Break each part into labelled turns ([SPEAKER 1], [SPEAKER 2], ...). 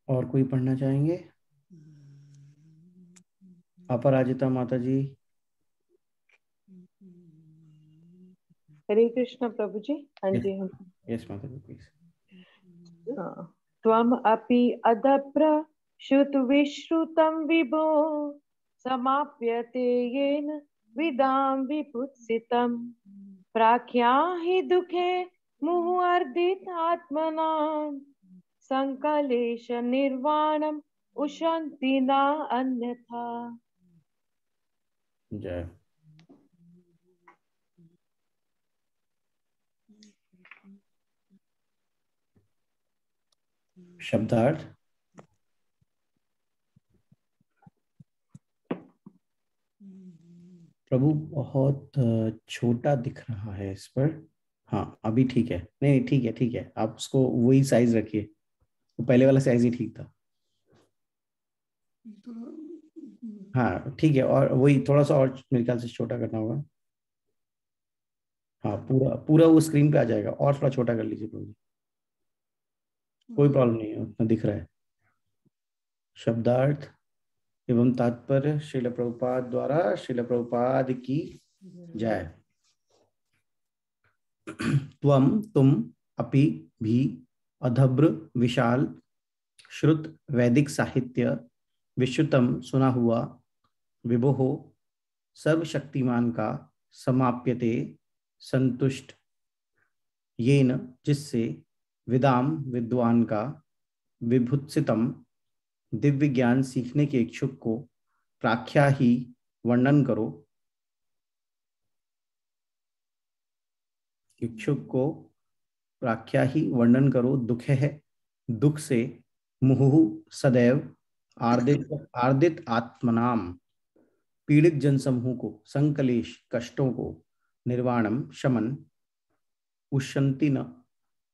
[SPEAKER 1] और कोई पढ़ना चाहेंगे? अपराजिता माता जी।
[SPEAKER 2] हरे कृष्ण प्रभु जी। हाँ
[SPEAKER 1] यस,
[SPEAKER 2] जी, हाँ जी।
[SPEAKER 1] यस माता जी प्लीज।
[SPEAKER 2] हाँ। त्वम अपि अदभ्र श्रुतविश्रुतं विभो समाप्यते येन विदां विपुत्सितं प्राख्याहि दुःखे मुहुर्दितात्मनां संकलेश निर्वाणम् उशन्ति न अन्यथा।
[SPEAKER 1] जय। शब्दार्थ। प्रभु बहुत छोटा दिख रहा है इस पर। हाँ अभी ठीक है, नहीं ठीक है ठीक है, आप उसको वही साइज रखिए, वो पहले वाला साइज ही ठीक था। हाँ ठीक है, और वही थोड़ा सा और मेरे ख्याल से छोटा करना होगा। हाँ पूरा पूरा वो स्क्रीन पे आ जाएगा, और थोड़ा छोटा कर लीजिए प्रभु जी। कोई प्रॉब्लम नहीं है, उतना दिख रहा है। शब्दार्थ एवं तात्पर्य श्रील प्रभुपाद द्वारा, श्रील प्रभुपाद की जय। त्वम तुम, अपि भी, अधब्र विशाल, श्रुत वैदिक साहित्य, विश्रुतम सुना हुआ, विभोः सर्वशक्तिमान का, समाप्यते संतुष्ट, येन जिससे, विदाम विद्वान का, विभुत्सितम दिव्य ज्ञान सीखने के इच्छुक को, प्राख्या ही वर्णन करो, इच्छुक को प्राख्या ही वर्णन करो, दुख है दुख से, मुहुः सदैव, आर्दित आर्दित आत्मनाम पीड़ित जनसमूह को, संकलेश कष्टों को, निर्वाणम शमन, उशंति न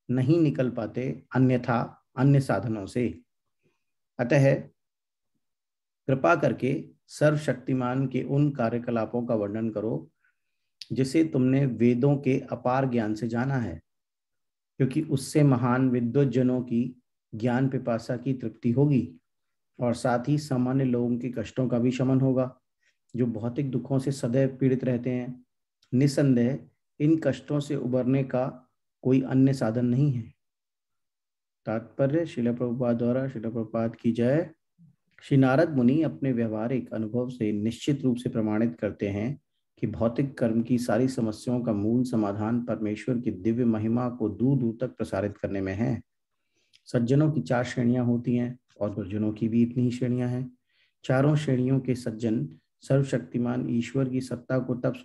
[SPEAKER 1] नहीं निकल पाते, अन्यथा अन्य साधनों से। अतः कृपा करके सर्वशक्तिमान के उन कार्यकलापों का वर्णन करो जिसे तुमने वेदों के अपार ज्ञान से जाना है, क्योंकि उससे महान विद्वज्जनों की ज्ञान पिपासा की तृप्ति होगी, और साथ ही सामान्य लोगों के कष्टों का भी शमन होगा, जो भौतिक दुखों से सदैव पीड़ित रहते हैं। निसंदेह इन कष्टों से उबरने का कोई अन्य साधन नहीं है। तात्पर्य श्रील प्रभुपाद द्वारा, श्रील प्रभुपाद की जय। श्री नारद मुनि अपने व्यवहारिक अनुभव से निश्चित रूप से प्रमाणित करते हैं कि भौतिक कर्म की सारी समस्याओं का मूल समाधान परमेश्वर की दिव्य महिमा को दूर दूर तक प्रसारित करने में है। सज्जनों की 4 श्रेणियां होती हैं, और दुर्जनों की भी इतनी ही श्रेणियां हैं। चारों श्रेणियों के सज्जन सर्वशक्तिमान ईश्वर की सत्ता को तब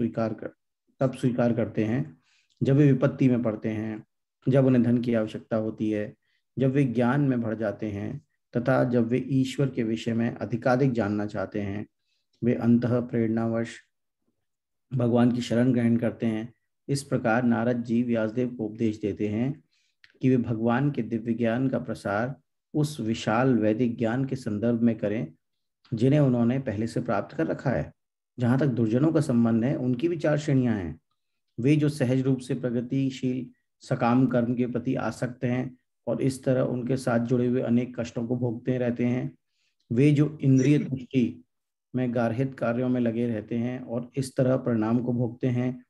[SPEAKER 1] स्वीकार करते हैं जब वे विपत्ति में पड़ते हैं, जब उन्हें धन की आवश्यकता होती है, जब वे ज्ञान में बढ़ जाते हैं, तथा जब वे ईश्वर के विषय में अधिकाधिक जानना चाहते हैं। वे अंतः प्रेरणावश भगवान की शरण ग्रहण करते हैं। इस प्रकार नारद जी व्यासदेव को उपदेश देते हैं कि वे भगवान के दिव्य ज्ञान का प्रसार उस विशाल वैदिक ज्ञान के संदर्भ में करें जिन्हें उन्होंने पहले से प्राप्त कर रखा है। जहां तक दुर्जनों का संबंध है, उनकी भी 4 श्रेणियां हैं। वे जो सहज रूप से प्रगतिशील सकाम कर्म के प्रति आसक्त हैं और इस तरह उनके साथ जुड़े हुए अनेक कष्टों को भोगते रहते हैं। वे जो इंद्रिय तुष्टि में गार्हिक कार्यों में लगे रहते हैं और इस तरह परिणाम को भोगते हैं।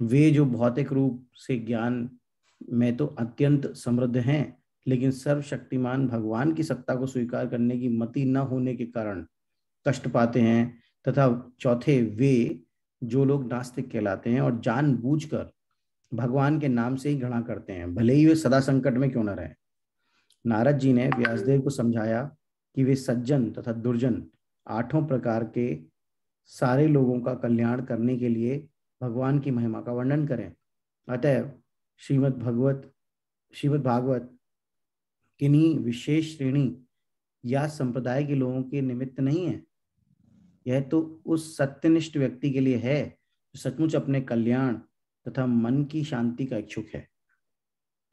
[SPEAKER 1] वे जो भौतिक रूप से ज्ञान में तो अत्यंत समृद्ध हैं, लेकिन सर्वशक्तिमान भगवान की सत्ता को स्वीकार करने की मति न होने के कारण कष्ट पाते हैं। तथा चौथे वे जो लोग नास्तिक कहलाते हैं और जानबूझकर भगवान के नाम से ही घृणा करते हैं, भले ही वे सदा संकट में क्यों न रहे। नारद जी ने व्यासदेव को समझाया कि वे सज्जन तथा दुर्जन 8 प्रकार के सारे लोगों का कल्याण करने के लिए भगवान की महिमा का वर्णन करें। अतः श्रीमद् भागवत किन्हीं विशेष श्रेणी या संप्रदाय के लोगों के निमित्त नहीं है। यह तो उस सत्यनिष्ठ व्यक्ति के लिए है जो सचमुच अपने कल्याण तथा मन की शांति का इच्छुक है।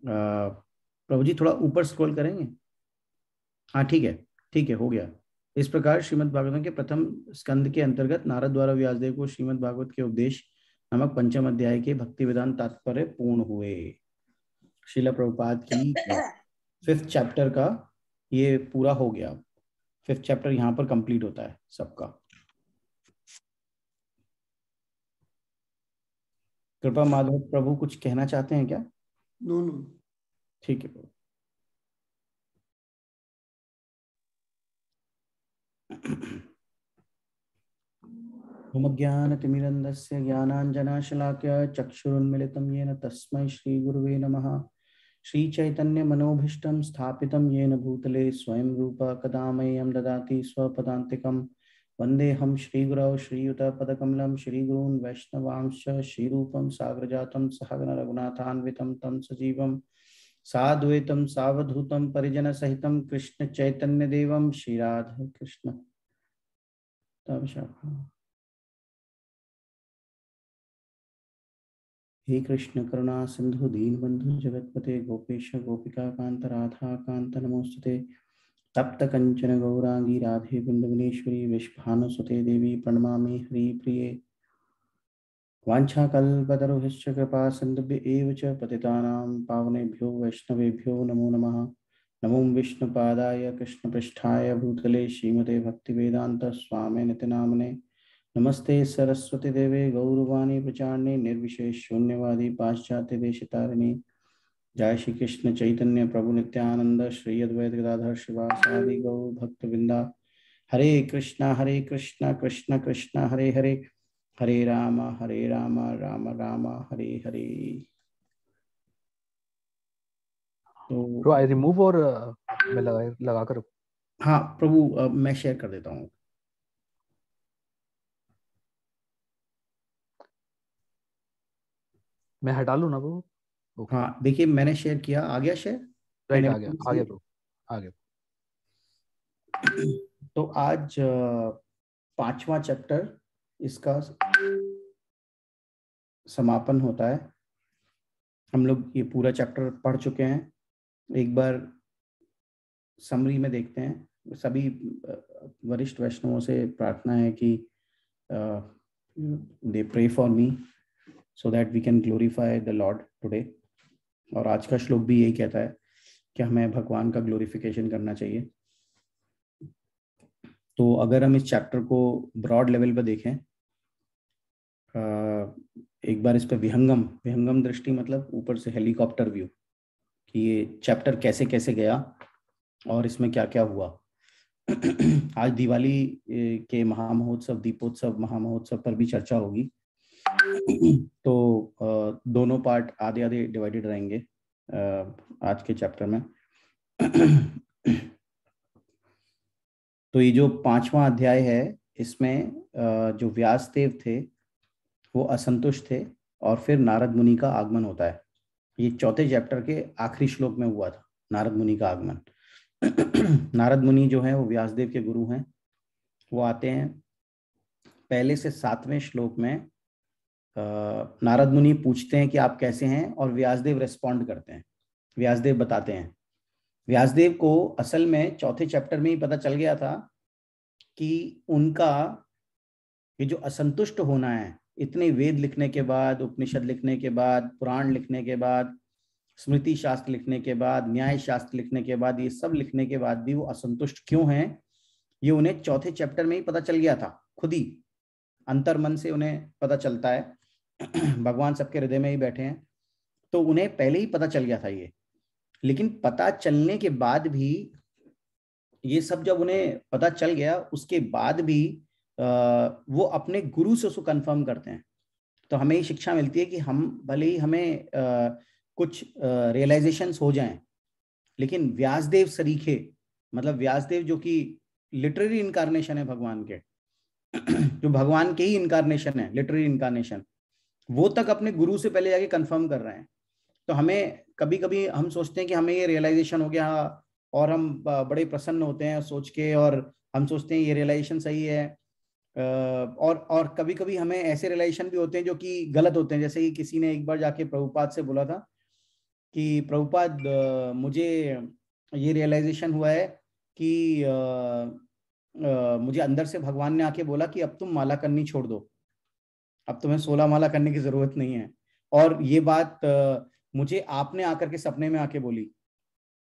[SPEAKER 1] प्रभु जी थोड़ा ऊपर स्क्रॉल करेंगे? हाँ ठीक है हो गया। इस प्रकार श्रीमद् भागवतम के प्रथम स्कंद के अंतर्गत नारद द्वारा व्यासदेव को श्रीमद् भागवत के उपदेश नामक पंचम अध्याय के भक्ति वेदांत तात्पर्य पूर्ण हुए। श्रील प्रभुपाद की 5th चैप्टर का ये पूरा हो गया। 5th चैप्टर यहाँ पर कंप्लीट होता है सबका। कृपा माधव प्रभु कुछ कहना चाहते हैं क्या?
[SPEAKER 3] No no.
[SPEAKER 1] ठीक है प्रभु। ज्ञानतिमिरन्धस्य ज्ञानाञ्जनशलाकया चक्षुरुन्मिलितं येन तस्मै श्रीगुरुवे नमः। श्रीचैतन्यमनोभीष्टं स्थापितं येन भूतले स्वयं रूप कदा मह्यं ददाति स्वपदान्तिकं। वन्देऽहं श्रीगुरौ श्रीयुतपदकमलं श्रीगुरून् वैष्णवांश्च श्रीरूपं साग्रजातं सहगण रघुनाथान्वितं तं सजीवं साद्वैतं सावधूतं परिजनसहितं कृष्णचैतन्यदेवं श्रीराधा कृष्ण तमशाखा। हे कृष्ण करुणा सिंधु दीनबंधु जगतपते गोपेश गोपिका कांत राधा कांत नमोस्तुते। तप्त कंचन गौरांगी राधे बिंदवनेश्वरी विश्भानुसुते देवी प्रणमामि हरिप्रिये। वाञ्छाकल्पतरुभ्यश्च कृपा सिन्धुभ्य एव च पतितानां पावनेभ्यो वैष्णवेभ्यो नमो नमः। नमो विष्णुपादाय कृष्णपृष्ठाय भूतले श्रीमते भक्तिवेदांत स्वामिनिति नामने। नमस्ते सरस्वती देवे गौरवाणी प्रचारणे निर्विशेष शून्यवादी पाश्चात्य देशतारिणी। जय श्री कृष्ण चैतन्य प्रभु नित्यानंद श्री अद्वैत गदाधर शिवासादि गौर भक्तवृंदा। हरे कृष्णा कृष्ण कृष्ण हरे हरे, हरे राम राम राम हरे हरे। तो
[SPEAKER 4] आई रिमूव और मैं लगा कर।
[SPEAKER 1] हाँ प्रभु, मैं शेयर कर देता हूँ।
[SPEAKER 4] मैं हटा लूँ ना वो?
[SPEAKER 1] हाँ देखिए, मैंने शेयर किया, आ गया शेयर।
[SPEAKER 4] राइट, आ गया ब्रो, आ गया।
[SPEAKER 1] तो आज 5वां चैप्टर इसका समापन होता है। हम लोग ये पूरा चैप्टर पढ़ चुके हैं। एक बार समरी में देखते हैं। सभी वरिष्ठ वैष्णवों से प्रार्थना है कि they pray for me so that we can glorify the lord today. और आज का श्लोक भी यही कहता है कि हमें भगवान का ग्लोरिफिकेशन करना चाहिए। तो अगर हम इस चैप्टर को ब्रॉड लेवल पर देखें, एक बार इस पर विहंगम दृष्टि, मतलब ऊपर से हेलीकॉप्टर व्यू, कि ये चैप्टर कैसे कैसे गया और इसमें क्या क्या हुआ। आज दिवाली के महामहोत्सव, दीपोत्सव महामहोत्सव पर भी चर्चा होगी। तो दोनों पार्ट आधे आधे डिवाइडेड रहेंगे आज के चैप्टर में। तो ये जो 5वां अध्याय है, इसमें जो व्यासदेव थे वो असंतुष्ट थे और फिर नारद मुनि का आगमन होता है। ये 4थे चैप्टर के आखिरी श्लोक में हुआ था नारद मुनि का आगमन। नारद मुनि जो है वो व्यासदेव के गुरु हैं। वो आते हैं पहले से 7वें श्लोक में। नारद मुनि पूछते हैं कि आप कैसे हैं, और व्यासदेव रेस्पॉन्ड करते हैं, व्यासदेव बताते हैं। व्यासदेव को असल में 4थे चैप्टर में ही पता चल गया था कि उनका ये जो असंतुष्ट होना है, इतने वेद लिखने के बाद, उपनिषद लिखने के बाद, पुराण लिखने के बाद, स्मृति शास्त्र लिखने के बाद, न्याय शास्त्र लिखने के बाद, ये सब लिखने के बाद भी वो असंतुष्ट क्यों हैं, ये उन्हें 4थे चैप्टर में ही पता चल गया था। खुद ही अंतर्मन से उन्हें पता चलता है। भगवान सबके हृदय में ही बैठे हैं, तो उन्हें पहले ही पता चल गया था ये। लेकिन पता चलने के बाद भी, ये सब जब उन्हें पता चल गया, उसके बाद भी वो अपने गुरु से उसको कंफर्म करते हैं। तो हमें ये शिक्षा मिलती है कि हम भले ही हमें कुछ रियलाइजेशंस हो जाएं, लेकिन व्यासदेव सरीखे, मतलब व्यासदेव जो कि लिटरेरी इनकारनेशन है भगवान के, जो भगवान के ही इनकारनेशन है, लिटरेरी इनकारनेशन, वो तक अपने गुरु से पहले जाके कंफर्म कर रहे हैं। तो हमें कभी कभी हम सोचते हैं कि हमें ये रियलाइजेशन हो गया और हम बड़े प्रसन्न होते हैं सोच के, और हम सोचते हैं ये रियलाइजेशन सही है। और कभी कभी हमें ऐसे रियलाइजेशन भी होते हैं जो कि गलत होते हैं। जैसे कि किसी ने एक बार जाके प्रभुपाद से बोला था कि प्रभुपाद, मुझे ये रियलाइजेशन हुआ है कि मुझे अंदर से भगवान ने आके बोला कि अब तुम माला करनी छोड़ दो, अब तुम्हें 16 माला करने की जरूरत नहीं है। और ये बात मुझे आपने आकर के सपने में आके बोली।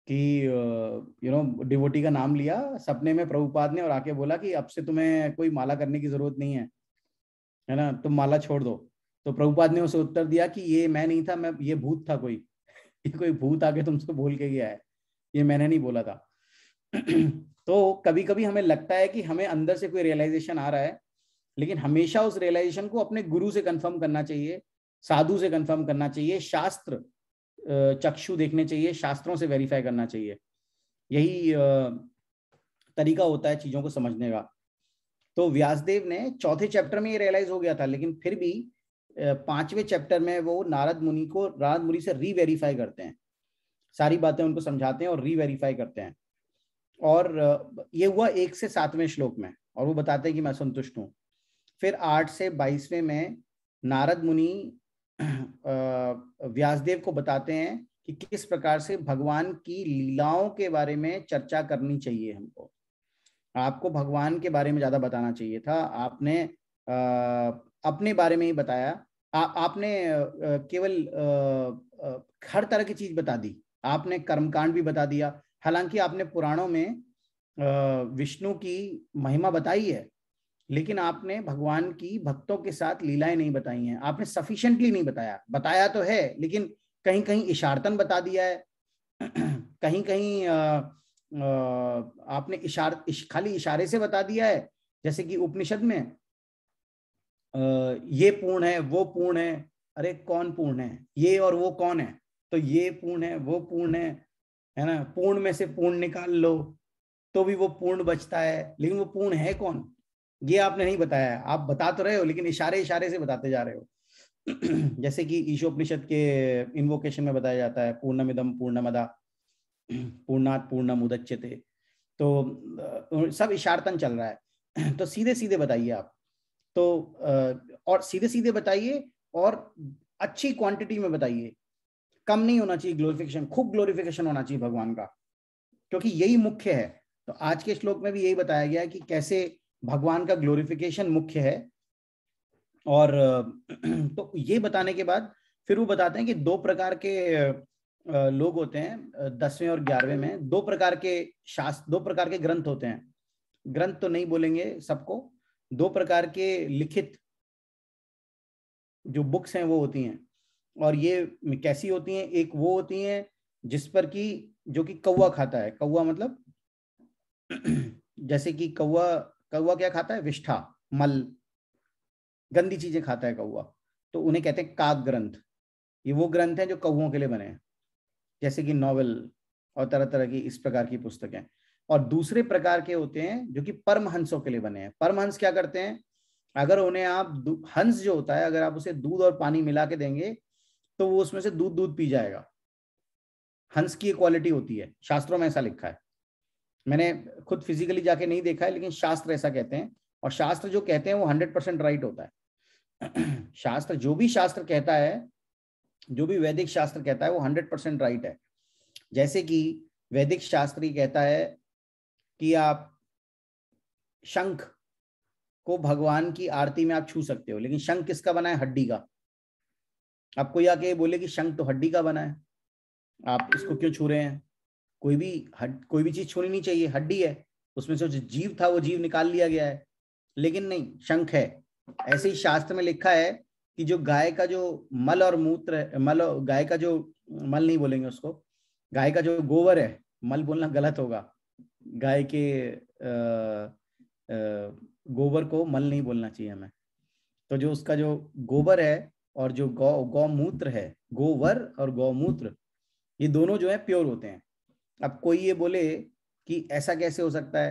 [SPEAKER 1] कि डिवोटी का नाम लिया सपने में प्रभुपाद ने और आके बोला कि अब से तुम्हें कोई माला करने की जरूरत नहीं है ना, तुम माला छोड़ दो। तो प्रभुपाद ने उसे उत्तर दिया कि ये मैं नहीं था, मैं ये भूत था कोई ये कोई भूत आके तुमसे बोल के गया है, ये मैंने नहीं बोला था। तो कभी कभी हमें लगता है कि हमें अंदर से कोई रियलाइजेशन आ रहा है, लेकिन हमेशा उस रियलाइजेशन को अपने गुरु से कंफर्म करना चाहिए, साधु से कंफर्म करना चाहिए, शास्त्र चक्षु देखने चाहिए, शास्त्रों से वेरीफाई करना चाहिए। यही तरीका होता है चीजों को समझने का। तो व्यासदेव ने चौथे चैप्टर में ये रियलाइज हो गया था, लेकिन फिर भी पांचवें चैप्टर में वो नारद मुनि से रीवेरीफाई करते हैं, सारी बातें उनको समझाते हैं और रीवेरीफाई करते हैं। और ये हुआ 1 से 7वें श्लोक में, और वो बताते हैं कि मैं संतुष्ट हूं। फिर 8 से 22वें में नारद मुनि व्यासदेव को बताते हैं कि किस प्रकार से भगवान की लीलाओं के बारे में चर्चा करनी चाहिए। हमको, आपको भगवान के बारे में ज्यादा बताना चाहिए था, आपने अपने बारे में ही बताया। आपने केवल हर तरह की चीज बता दी, आपने कर्मकांड भी बता दिया। हालांकि आपने पुराणों में विष्णु की महिमा बताई है, लेकिन आपने भगवान की भक्तों के साथ लीलाएं नहीं बताई हैं, आपने सफिशिएंटली नहीं बताया। बताया तो है, लेकिन कहीं कहीं इशारतन बता दिया है, कहीं कहीं आपने खाली इशारे से बता दिया है। जैसे कि उपनिषद में ये पूर्ण है, वो पूर्ण है। अरे कौन पूर्ण है? ये और वो कौन है? तो ये पूर्ण है, वो पूर्ण है ना। पूर्ण में से पूर्ण निकाल लो तो भी वो पूर्ण बचता है, लेकिन वो पूर्ण है कौन, ये आपने नहीं बताया। आप बता तो रहे हो, लेकिन इशारे इशारे से बताते जा रहे हो। जैसे कि ईशोपनिषद के इन्वोकेशन में बताया जाता है, पूर्णमिदम पूर्णमदा पूर्णात् पूर्णमुदच्यते। तो सब इशारतन चल रहा है। तो सीधे सीधे बताइए आप तो, और सीधे सीधे बताइए और अच्छी क्वांटिटी में बताइए। कम नहीं होना चाहिए ग्लोरिफिकेशन, खूब ग्लोरिफिकेशन होना चाहिए भगवान का, क्योंकि यही मुख्य है। तो आज के श्लोक में भी यही बताया गया है कि कैसे भगवान का ग्लोरिफिकेशन मुख्य है। और तो ये बताने के बाद फिर वो बताते हैं कि 2 प्रकार के लोग होते हैं 10वें और 11वें में। 2 प्रकार के शास्त्र, 2 प्रकार के ग्रंथ होते हैं। ग्रंथ तो नहीं बोलेंगे सबको, 2 प्रकार के लिखित जो बुक्स हैं वो होती हैं। और ये कैसी होती हैं? एक वो होती हैं जिस पर कि जो कि कौवा खाता है। कौवा मतलब जैसे कि कौवा क्या खाता है? विष्ठा, मल, गंदी चीजें खाता है कौवा, तो उन्हें कहते हैं काक ग्रंथ। ये वो ग्रंथ हैं जो कौवों के लिए बने हैं, जैसे कि नॉवेल और तरह तरह की इस प्रकार की पुस्तकें। और दूसरे प्रकार के होते हैं जो कि परमहंसों के लिए बने हैं। परमहंस क्या करते हैं? अगर उन्हें आप हंस जो होता है, अगर आप उसे दूध और पानी मिला के देंगे तो वो उसमें से दूध पी जाएगा। हंस की क्वालिटी होती है, शास्त्रों में ऐसा लिखा है। मैंने खुद फिजिकली जाके नहीं देखा है, लेकिन शास्त्र ऐसा कहते हैं। और शास्त्र जो कहते हैं वो 100% राइट होता है। शास्त्र, जो भी शास्त्र कहता है, जो भी वैदिक शास्त्र कहता है वो 100% राइट है। जैसे कि वैदिक शास्त्र ही कहता है कि आप शंख को भगवान की आरती में आप छू सकते हो, लेकिन शंख किसका बना है? हड्डी का। आप कोई आके बोले कि शंख तो हड्डी का बना है, आप इसको क्यों छू रहे हैं? कोई भी चीज छूनी नहीं चाहिए, हड्डी है, उसमें से जो जीव था वो जीव निकाल लिया गया है। लेकिन नहीं, शंख है। ऐसे ही शास्त्र में लिखा है कि जो गाय का जो मल और मूत्र, गाय का जो मल नहीं बोलेंगे उसको, गाय का जो गोबर है, मल बोलना गलत होगा, गाय के गोबर को मल नहीं बोलना चाहिए हमें। तो जो उसका जो गोबर है और जो गौमूत्र है, गोबर और गौमूत्र, ये दोनों जो है प्योर होते हैं। अब कोई ये बोले कि ऐसा कैसे हो सकता है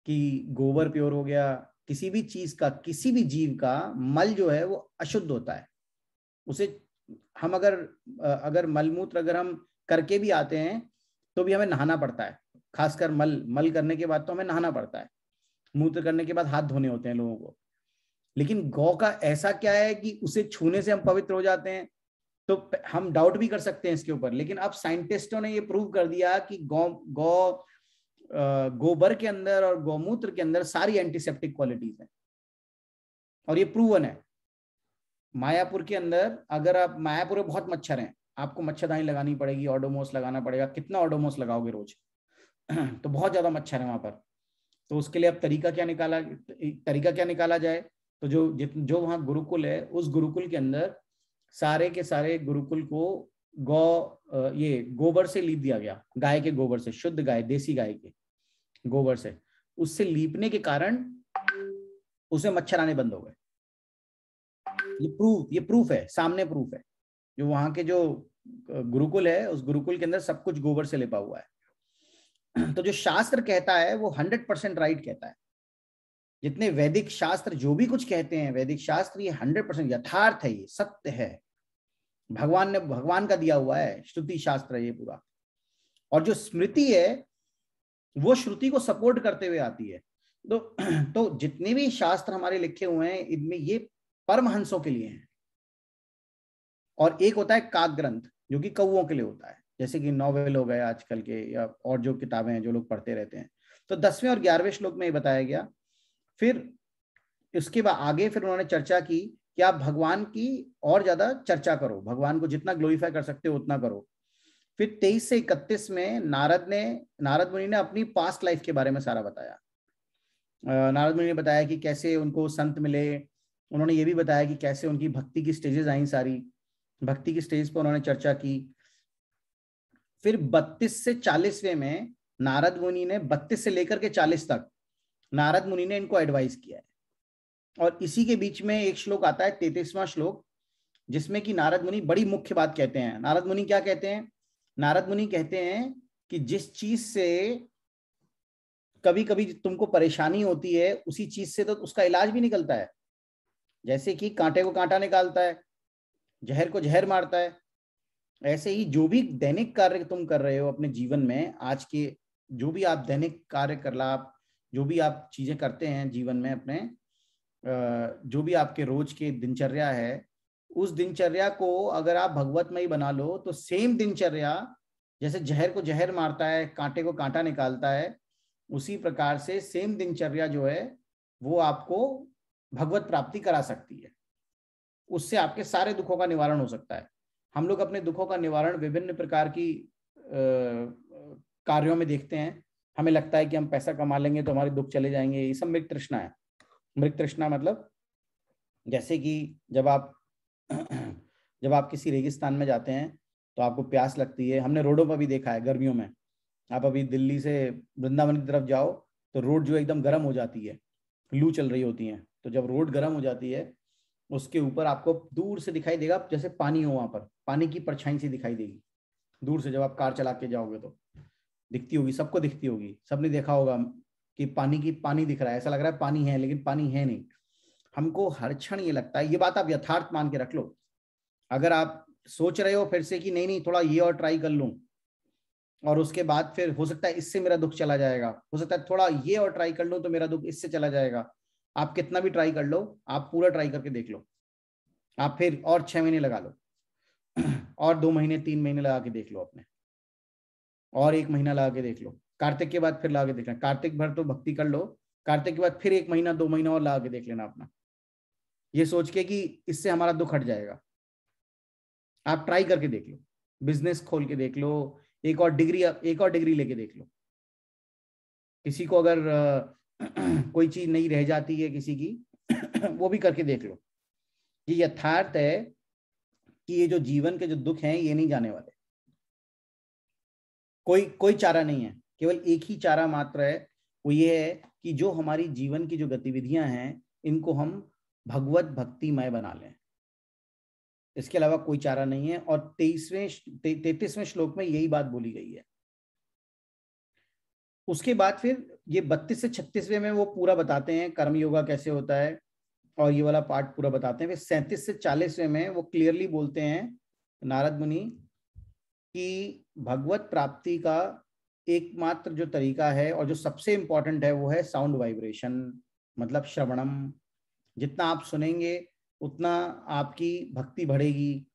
[SPEAKER 1] कि गोबर प्योर हो गया? किसी भी चीज का, किसी भी जीव का मल जो है वो अशुद्ध होता है। उसे हम अगर मलमूत्र अगर हम करके भी आते हैं तो भी हमें नहाना पड़ता है। खासकर मल करने के बाद तो हमें नहाना पड़ता है, मूत्र करने के बाद हाथ धोने होते हैं लोगों को। लेकिन गौ का ऐसा क्या है कि उसे छूने से हम पवित्र हो जाते हैं? तो हम डाउट भी कर सकते हैं इसके ऊपर, लेकिन अब साइंटिस्टों ने ये प्रूव कर दिया कि गोबर के अंदर और गौमूत्र के अंदर सारी एंटीसेप्टिक क्वालिटीज हैं, और ये प्रूवन है। मायापुर के अंदर, अगर आप, मायापुर में बहुत मच्छर हैं, आपको मच्छरदानी लगानी पड़ेगी, ओडोमोस लगाना पड़ेगा। कितना ओडोमोस लगाओगे रोज? तो बहुत ज्यादा मच्छर है वहां पर। तो उसके लिए अब तरीका क्या निकाला जाए? तो जो वहाँ गुरुकुल है, उस गुरुकुल के अंदर सारे के सारे गुरुकुल को ये गोबर से लीप दिया गया, गाय के गोबर से, शुद्ध गाय, देसी गाय के गोबर से। उससे लीपने के कारण उसमें मच्छर आने बंद हो गए। ये प्रूफ है, सामने प्रूफ है। जो वहां के जो गुरुकुल है, उस गुरुकुल के अंदर सब कुछ गोबर से लिपा हुआ है। तो जो शास्त्र कहता है वो 100% राइट कहता है। जितने वैदिक शास्त्र जो भी कुछ कहते हैं, वैदिक शास्त्र ये 100% यथार्थ है, ये सत्य है। भगवान का दिया हुआ है, श्रुति शास्त्र है ये पूरा। और जो स्मृति है वो श्रुति को सपोर्ट करते हुए आती है। तो जितने भी शास्त्र हमारे लिखे हुए हैं, इनमें ये परमहंसों के लिए हैं। और एक होता है काक ग्रंथ, जो कि कौओं के लिए होता है, जैसे कि नॉवेल हो गए आजकल के, या और जो किताबें हैं जो लोग पढ़ते रहते हैं। तो 10वें और 11वें श्लोक में ये बताया गया। फिर इसके बाद आगे फिर उन्होंने चर्चा की कि आप भगवान की और ज्यादा चर्चा करो, भगवान को जितना ग्लोरीफाई कर सकते हो उतना करो। फिर 23 से 31 में नारद मुनि ने अपनी पास्ट लाइफ के बारे में सारा बताया। नारद मुनि ने बताया कि कैसे उनको संत मिले। उन्होंने ये भी बताया कि कैसे उनकी भक्ति की स्टेजेस आई, सारी भक्ति की स्टेज पर उन्होंने चर्चा की। फिर 32 से 40वें में नारद मुनि ने, 32 से लेकर के 40 तक नारद मुनि ने इनको एडवाइस किया है। और इसी के बीच में एक श्लोक आता है, 33वां श्लोक, जिसमें कि नारद मुनि बड़ी मुख्य बात कहते हैं। नारद मुनि क्या कहते हैं? नारद मुनि कहते हैं कि जिस चीज से कभी कभी तुमको परेशानी होती है, उसी चीज से तो उसका इलाज भी निकलता है। जैसे कि कांटे को कांटा निकालता है, जहर को जहर मारता है, ऐसे ही जो भी दैनिक कार्य तुम कर रहे हो अपने जीवन में, आज के जो भी आप दैनिक कार्यकलाप, जो भी आप चीजें करते हैं जीवन में अपने, जो भी आपके रोज के दिनचर्या है, उस दिनचर्या को अगर आप भगवतमयी बना लो, तो सेम दिनचर्या जैसे जहर को जहर मारता है, कांटे को कांटा निकालता है, उसी प्रकार से सेम दिनचर्या जो है वो आपको भगवत प्राप्ति करा सकती है। उससे आपके सारे दुखों का निवारण हो सकता है। हम लोग अपने दुखों का निवारण विभिन्न प्रकार की कार्यों में देखते हैं। हमें लगता है कि हम पैसा कमा लेंगे तो हमारे दुख चले जाएंगे। ये सब मृग तृष्णा है। मृग तृष्णा मतलब जैसे कि जब आप किसी रेगिस्तान में जाते हैं तो आपको प्यास लगती है। हमने रोडों पर भी देखा है गर्मियों में। आप अभी दिल्ली से वृंदावन की तरफ जाओ तो रोड जो एकदम गर्म हो जाती है, लू चल रही होती है। तो जब रोड गर्म हो जाती है, उसके ऊपर आपको दूर से दिखाई देगा जैसे पानी हो, वहां पर पानी की परछाई सी दिखाई देगी दूर से। जब आप कार चला के जाओगे तो दिखती होगी, सबको दिखती होगी। सबने देखा होगा कि पानी दिख रहा है, ऐसा लग रहा है पानी है, लेकिन पानी है नहीं। हमको हर क्षण ये लगता है। ये बात आप यथार्थ मान के रख लो। अगर आप सोच रहे हो फिर से कि नहीं थोड़ा ये और ट्राई कर लूं, और उसके बाद फिर हो सकता है इससे मेरा दुख चला जाएगा, हो सकता है थोड़ा ये और ट्राई कर लूं तो मेरा दुख इससे चला जाएगा। आप कितना भी ट्राई कर लो, आप पूरा ट्राई करके देख लो, आप फिर और 6 महीने लगा लो, और 2 महीने 3 महीने लगा के देख लो अपने, और 1 महीना लगा के देख लो। कार्तिक के बाद फिर लगा के देखना, कार्तिक भर तो भक्ति कर लो, कार्तिक के बाद फिर 1 महीना 2 महीना और लगा के देख लेना अपना, ये सोच के कि इससे हमारा दुख हट जाएगा। आप ट्राई करके देख लो, बिजनेस खोल के देख लो, एक और डिग्री लेके देख लो। किसी को अगर कोई चीज नहीं रह जाती है किसी की वो भी करके देख लो। ये यथार्थ है कि ये जो जीवन के जो दुख हैं ये नहीं जाने वाले। कोई चारा नहीं है, केवल एक ही चारा मात्र है, वो ये है कि जो हमारी जीवन की जो गतिविधियां हैं इनको हम भगवत भक्तिमय बना लें। इसके अलावा कोई चारा नहीं है। और 33वें श्लोक में यही बात बोली गई है। उसके बाद फिर ये 32 से 36वें में वो पूरा बताते हैं कर्म योगा कैसे होता है, और ये वाला पार्ट पूरा बताते हैं। फिर 37 से 40वें में वो क्लियरली बोलते हैं नारद मुनि कि भगवत प्राप्ति का एकमात्र जो तरीका है और जो सबसे इंपॉर्टेंट है वो है साउंड वाइब्रेशन, मतलब श्रवणम। जितना आप सुनेंगे उतना आपकी भक्ति बढ़ेगी।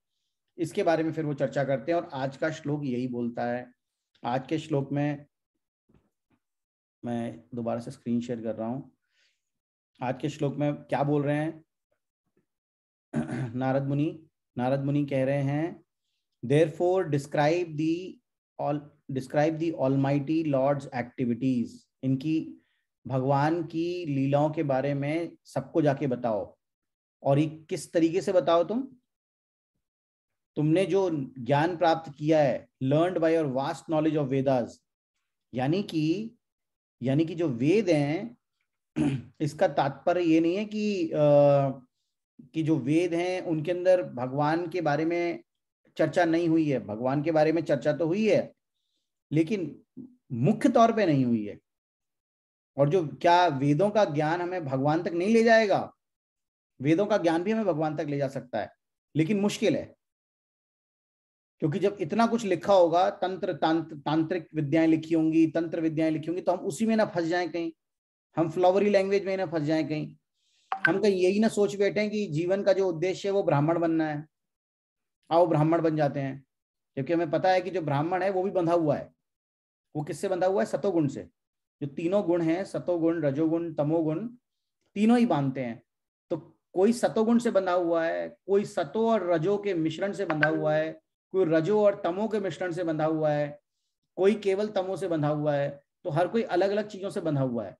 [SPEAKER 1] इसके बारे में फिर वो चर्चा करते हैं। और आज का श्लोक यही बोलता है। आज के श्लोक में मैं दोबारा से स्क्रीन शेयर कर रहा हूं। आज के श्लोक में क्या बोल रहे हैं नारद मुनि कह रहे हैं Therefore describe the Almighty Lord's activities. इनकी भगवान की लीलाओं के बारे में सबको जाके बताओ। और ये किस तरीके से बताओ? तुमने जो ज्ञान प्राप्त किया है, learned by your vast knowledge of Vedas, यानी कि जो वेद हैं, इसका तात्पर्य ये नहीं है कि जो वेद हैं उनके अंदर भगवान के बारे में चर्चा नहीं हुई है। भगवान के बारे में चर्चा तो हुई है, लेकिन मुख्य तौर पे नहीं हुई है। और जो क्या वेदों का ज्ञान हमें भगवान तक नहीं ले जाएगा? वेदों का ज्ञान भी हमें भगवान तक ले जा सकता है, लेकिन मुश्किल है, क्योंकि जब इतना कुछ लिखा होगा, तांत्रिक विद्याएं लिखी होंगी, तंत्र विद्याएं लिखी होंगी, तो हम उसी में ना फंस जाएं कहीं, हम फ्लावरी लैंग्वेज में ना फंस जाएं कहीं, हम कहीं यही ना सोच बैठे कि जीवन का जो उद्देश्य है वो ब्राह्मण बनना है, आओ ब्राह्मण बन जाते हैं। क्योंकि हमें पता है कि जो ब्राह्मण है वो भी बंधा हुआ है। वो किससे बंधा हुआ है? सतोगुण से। जो तीनों गुण हैं, सतोगुण, रजोगुण, तमोगुण, तीनों ही बांधते हैं। तो कोई सतोगुण से बंधा हुआ है, कोई सतो और रजो के मिश्रण से बंधा हुआ है, कोई रजो और तमो के मिश्रण से बंधा हुआ है, कोई केवल तमो से बंधा हुआ है। तो हर कोई अलग अलग चीजों से बंधा हुआ है।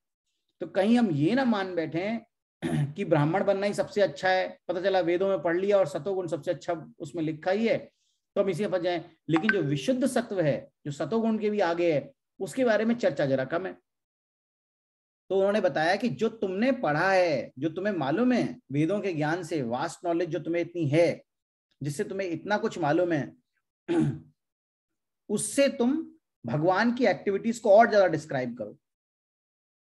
[SPEAKER 1] तो कहीं हम ये ना मान बैठे कि ब्राह्मण बनना ही सबसे अच्छा है, पता चला वेदों में पढ़ लिया और सतोगुण सबसे अच्छा उसमें लिखा ही है, तो हम इसी में फंस जाए। लेकिन जो विशुद्ध सत्व है, जो सतोगुण के भी आगे है, उसके बारे में चर्चा जरा कम है। तो उन्होंने बताया कि जो तुमने पढ़ा है, जो तुम्हें मालूम है वेदों के ज्ञान से, वास्ट नॉलेज जो तुम्हें इतनी है, जिससे तुम्हें इतना कुछ मालूम है, उससे तुम भगवान की एक्टिविटीज को और ज्यादा डिस्क्राइब करो।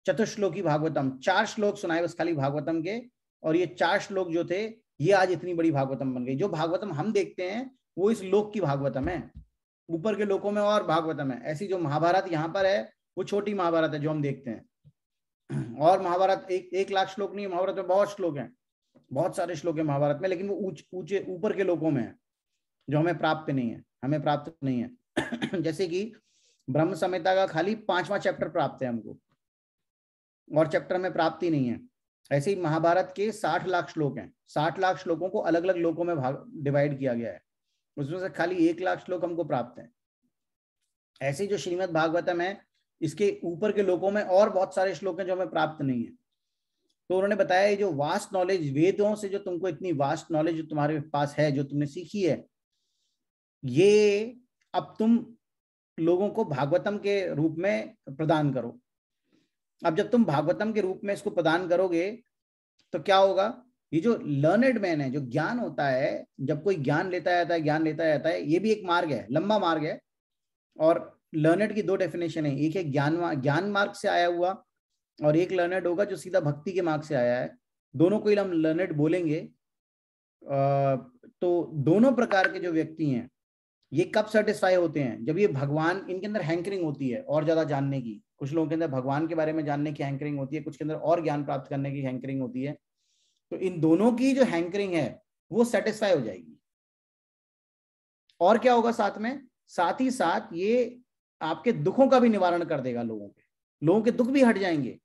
[SPEAKER 1] चतुश्लोकी भागवतम, 4 श्लोक सुनाए बस खाली भागवतम के, और ये 4 श्लोक जो थे ये आज इतनी बड़ी भागवतम बन गई। जो भागवतम हम देखते हैं वो इस लोक की भागवतम है, ऊपर के लोकों में और भागवतम है। ऐसी जो महाभारत यहाँ पर है वो छोटी महाभारत है जो हम देखते हैं। और महाभारत 1 लाख श्लोक नहीं है, महाभारत में बहुत श्लोक हैं, बहुत सारे श्लोक है महाभारत में, लेकिन वो ऊंचे ऊपर के लोकों में है, जो हमें प्राप्त नहीं है, जैसे कि ब्रह्म संहिता का खाली 5वां चैप्टर प्राप्त है हमको, और चैप्टर में प्राप्ति नहीं है। ऐसे ही महाभारत के 60 लाख श्लोक हैं, 60 लाख श्लोकों को अलग अलग लोकों में डिवाइड किया गया है, उसमें से खाली 1 लाख श्लोक हमको प्राप्त है। ऐसे जो श्रीमद् भागवतम है, इसके ऊपर के लोकों में और बहुत सारे श्लोक हैं जो हमें प्राप्त नहीं है। तो उन्होंने बताया जो वास्ट नॉलेज वेदों से, जो तुमको इतनी वास्ट नॉलेज जो तुम्हारे पास है, जो तुमने सीखी है, ये अब तुम लोगों को भागवतम के रूप में प्रदान करो। अब जब तुम भागवतम के रूप में इसको प्रदान करोगे तो क्या होगा? ये जो लर्नेड मैन है, जो ज्ञान होता है, जब कोई ज्ञान लेता जाता है, ये भी एक मार्ग है, लंबा मार्ग है। और लर्नेड की 2 डेफिनेशन है, एक है ज्ञान मार्ग से आया हुआ, और एक लर्नेड होगा जो सीधा भक्ति के मार्ग से आया है। दोनों को ही हम लर्नेड बोलेंगे। तो दोनों प्रकार के जो व्यक्ति हैं, ये कब सेटिस्फाई होते हैं? जब ये भगवान, इनके अंदर हैंकरिंग होती है और ज्यादा जानने की। कुछ लोगों के अंदर भगवान के बारे में जानने की हैंकरिंग होती है, कुछ के अंदर और ज्ञान प्राप्त करने की हैंकरिंग होती है। तो इन दोनों की जो हैंकरिंग है वो सेटिस्फाई हो जाएगी। और क्या होगा साथ ही साथ ये आपके दुखों का भी निवारण कर देगा। लोगों के दुख भी हट जाएंगे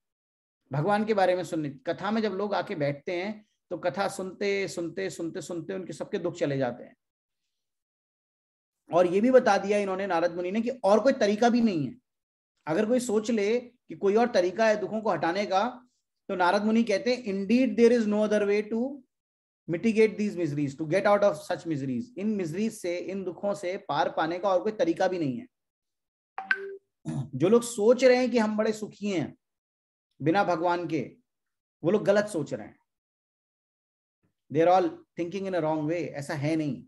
[SPEAKER 1] भगवान के बारे में सुनने। कथा में जब लोग आके बैठते हैं तो कथा सुनते सुनते सुनते सुनते उनके सबके दुख चले जाते हैं। और ये भी बता दिया इन्होंने, नारद मुनि ने, कि और कोई तरीका भी नहीं है। अगर कोई सोच ले कि कोई और तरीका है दुखों को हटाने का, तो नारद मुनि कहते हैं, indeed there is no other way to mitigate these miseries, to get out of such miseries. इन मिजरीज से, इन दुखों से पार पाने का और कोई तरीका भी नहीं है। जो लोग सोच रहे हैं कि हम बड़े सुखी हैं बिना भगवान के, वो लोग गलत सोच रहे हैं। They are all thinking in a wrong way. ऐसा है नहीं,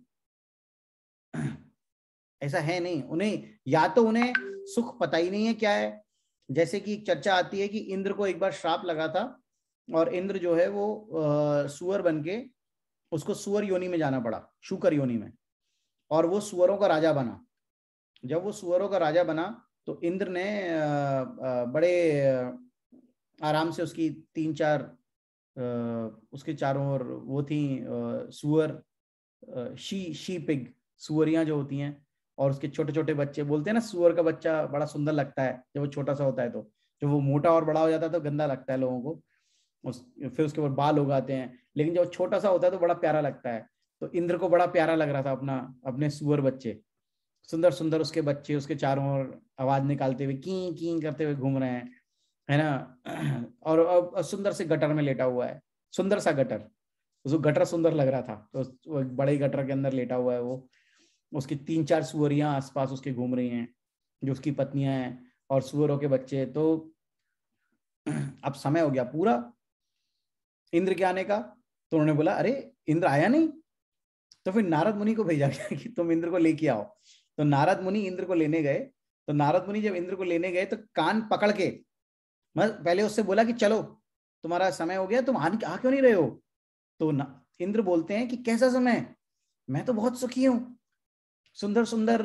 [SPEAKER 1] ऐसा है नहीं। उन्हें सुख पता ही नहीं है क्या है। जैसे कि एक चर्चा आती है कि इंद्र को एक बार श्राप लगा था, और इंद्र जो है वो सुअर बन के, उसको सुअर योनि में जाना पड़ा, शूकर योनि में, और वो सुअरों का राजा बना। जब वो सुअरों का राजा बना तो इंद्र ने बड़े आराम से उसकी 3-4 उसके चारों ओर वो थी सुअर, शी पिग, सुअरियां जो होती हैं, और उसके छोटे छोटे बच्चे। बोलते हैं ना, सुअर का बच्चा बड़ा सुंदर लगता है जब वो छोटा सा होता है, तो जब वो मोटा और बड़ा हो जाता है तो गंदा लगता है लोगों को। फिर उसके ऊपर बाल उगाते हैं, लेकिन जब छोटा सा होता है तो बड़ा प्यारा लगता है। तो इंद्र को बड़ा प्यारा लग रहा था अपने सुअर बच्चे, सुंदर सुंदर उसके बच्चे उसके चारों ओर आवाज निकालते हुए की की करते हुए घूम रहे हैं, है ना। और सुंदर से गटर में लेटा हुआ है, सुंदर सा गटर, उसको गटर सुंदर लग रहा था, तो वो बड़े गटर के अंदर लेटा हुआ है वो। उसकी 3-4 सुअरियां आसपास उसके घूम रही हैं, जो उसकी पत्नियां हैं और सुअरों के बच्चे। तो अब समय हो गया पूरा इंद्र के आने का, तो उन्होंने बोला अरे इंद्र आया नहीं। तो फिर नारद मुनि को भेजा गया कि तुम इंद्र को लेके आओ। तो नारद मुनि इंद्र को लेने गए। तो नारद मुनि जब इंद्र को लेने गए तो कान पकड़ के, मतलब पहले उससे बोला कि चलो तुम्हारा समय हो गया, तुम आ क्यों नहीं रहे हो। तो इंद्र बोलते हैं कि कैसा समय, मैं तो बहुत सुखी हूँ, सुंदर सुंदर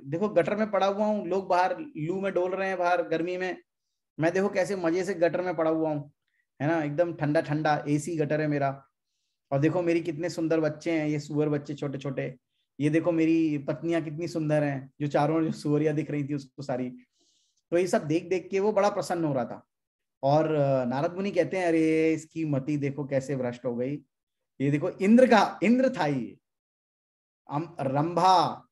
[SPEAKER 1] देखो गटर में पड़ा हुआ हूँ, लोग बाहर लू में डोल रहे हैं बाहर गर्मी में, मैं देखो कैसे मजे से गटर में पड़ा हुआ हूँ, है ना, एकदम ठंडा ठंडा एसी गटर है मेरा। और देखो मेरी कितने सुंदर बच्चे हैं, ये सुअर बच्चे छोटे छोटे, ये देखो मेरी पत्नियां कितनी सुंदर हैं, जो चारों जो सुअरियां दिख रही थी उसको सारी। तो ये सब देख देख के वो बड़ा प्रसन्न हो रहा था। और नारद मुनि कहते हैं अरे इसकी मति देखो कैसे भ्रष्ट हो गई, ये देखो इंद्र था ये, रंभा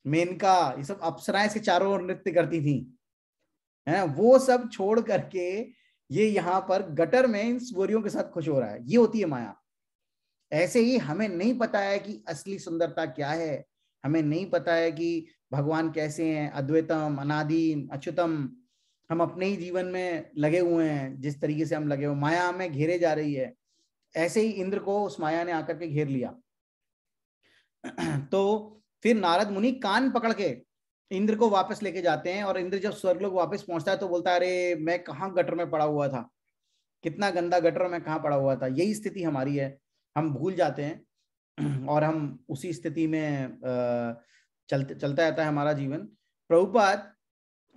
[SPEAKER 1] मेनका ये सब अप्सराएं इसके चारों ओर नृत्य करती थी, है, वो सब छोड़ करके ये यहाँ पर गटर में इन सुअरियों के साथ खुश हो रहा है। ये होती है माया। ऐसे ही हमें नहीं पता है कि असली सुंदरता क्या है, हमें नहीं पता है कि भगवान कैसे हैं, अद्वैतम अनादि अच्युतम। हम अपने ही जीवन में लगे हुए हैं, जिस तरीके से हम लगे हुए, माया हमें घेरे जा रही है। ऐसे ही इंद्र को उस माया ने आकर के घेर लिया। तो फिर नारद मुनि कान पकड़ के इंद्र को वापस लेके जाते हैं, और इंद्र जब स्वर्गलोक वापस पहुंचता है तो बोलता है अरे मैं कहाँ गटर में पड़ा हुआ था, कितना गंदा गटर में कहाँ पड़ा हुआ था। यही स्थिति हमारी है, हम भूल जाते हैं और हम उसी स्थिति में चलता रहता है हमारा जीवन। प्रभुपाद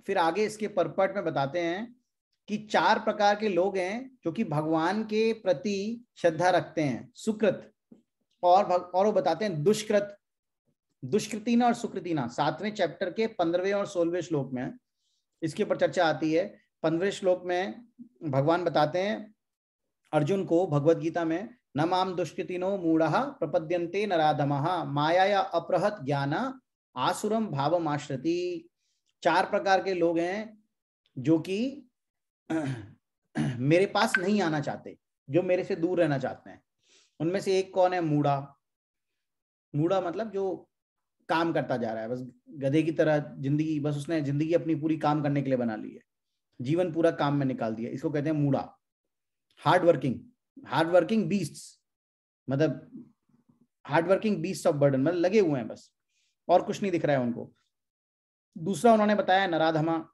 [SPEAKER 1] फिर आगे इसके परपट में बताते हैं कि 4 प्रकार के लोग हैं जो कि भगवान के प्रति श्रद्धा रखते हैं, सुकृत और वो बताते हैं दुष्कृत, दुष्कृतिना और सुकृतिना। 7वें चैप्टर के 15वें और 16वें श्लोक में इसके ऊपर चर्चा आती है। 15वें श्लोक में भगवान बताते हैं अर्जुन को भगवत गीता में, न माम दुष्कृतिनो मूढ़ः प्रपद्यन्ते नराधमः मायाया अपहृत ज्ञान आसुरम भावम आश्रिति। 4 प्रकार के लोग हैं जो कि मेरे पास नहीं आना चाहते, जो मेरे से दूर रहना चाहते हैं। उनमें से एक कौन है, मूढ़ा। मूढ़ा मतलब जो काम करता जा रहा है, बस गधे की तरह जिंदगी, बस उसने जिंदगी अपनी पूरी काम करने के लिए बना ली है, जीवन पूरा काम में निकाल दिया, इसको कहते हैं मूढ़ा। हार्ड वर्किंग बीस्ट्स, मतलब hard working beast of burden, मतलब लगे हुए हैं बस, और कुछ नहीं दिख रहा है उनको। दूसरा उन्होंने बताया नराधमा,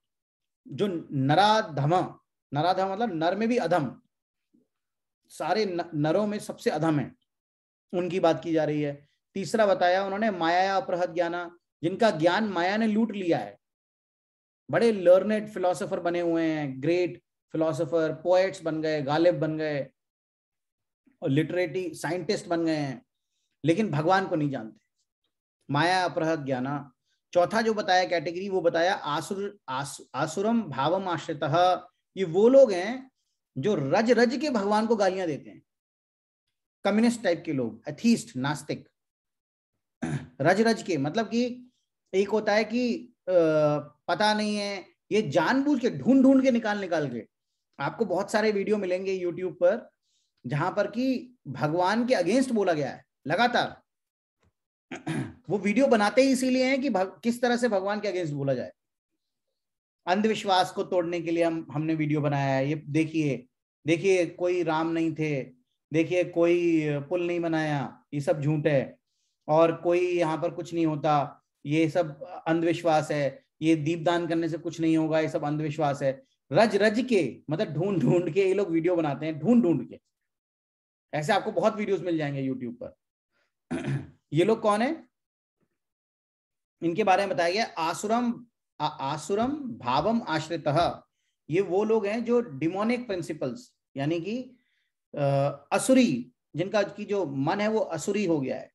[SPEAKER 1] जो नराधमा मतलब नर में भी अधम, सारे नरों में सबसे अधम है, उनकी बात की जा रही है। तीसरा बताया उन्होंने माया अपहृत ज्ञाना, जिनका ज्ञान माया ने लूट लिया है, बड़े लर्नेड फिलोसोफर बने हुए हैं, ग्रेट फिलोसोफर, पोएट्स बन गए, गालिब बन गए, और लिटरेटी साइंटिस्ट बन गए हैं, लेकिन भगवान को नहीं जानते, माया अपहृत ज्ञाना। चौथा जो बताया कैटेगरी, वो बताया आसुरम भावम आश्रितः। ये वो लोग हैं जो रज रज के भगवान को गालियां देते हैं, कम्युनिस्ट टाइप के लोग, एथीस्ट, नास्तिक, रज रज के, मतलब कि एक होता है कि पता नहीं है, ये जानबूझ के ढूंढ ढूंढ के निकाल के, आपको बहुत सारे वीडियो मिलेंगे यूट्यूब पर जहां पर कि भगवान के अगेंस्ट बोला गया है लगातार। वो वीडियो बनाते ही इसीलिए हैं कि किस तरह से भगवान के अगेंस्ट बोला जाए। अंधविश्वास को तोड़ने के लिए हमने वीडियो बनाया है, ये देखिए कोई राम नहीं थे, देखिए कोई पुल नहीं बनाया, ये सब झूठ है, और कोई यहाँ पर कुछ नहीं होता, ये सब अंधविश्वास है, ये दीपदान करने से कुछ नहीं होगा, ये सब अंधविश्वास है। रज रज के मतलब ढूंढ ढूंढ के ये लोग वीडियो बनाते हैं, ढूंढ ढूंढ के। ऐसे आपको बहुत वीडियोस मिल जाएंगे यूट्यूब पर। ये लोग कौन है, इनके बारे में बताया गया, आसुरम भावम आश्रितः। ये वो लोग हैं जो डिमोनिक प्रिंसिपल्स, यानी कि असुरी, जिनका की जो मन है वो असुरी हो गया है।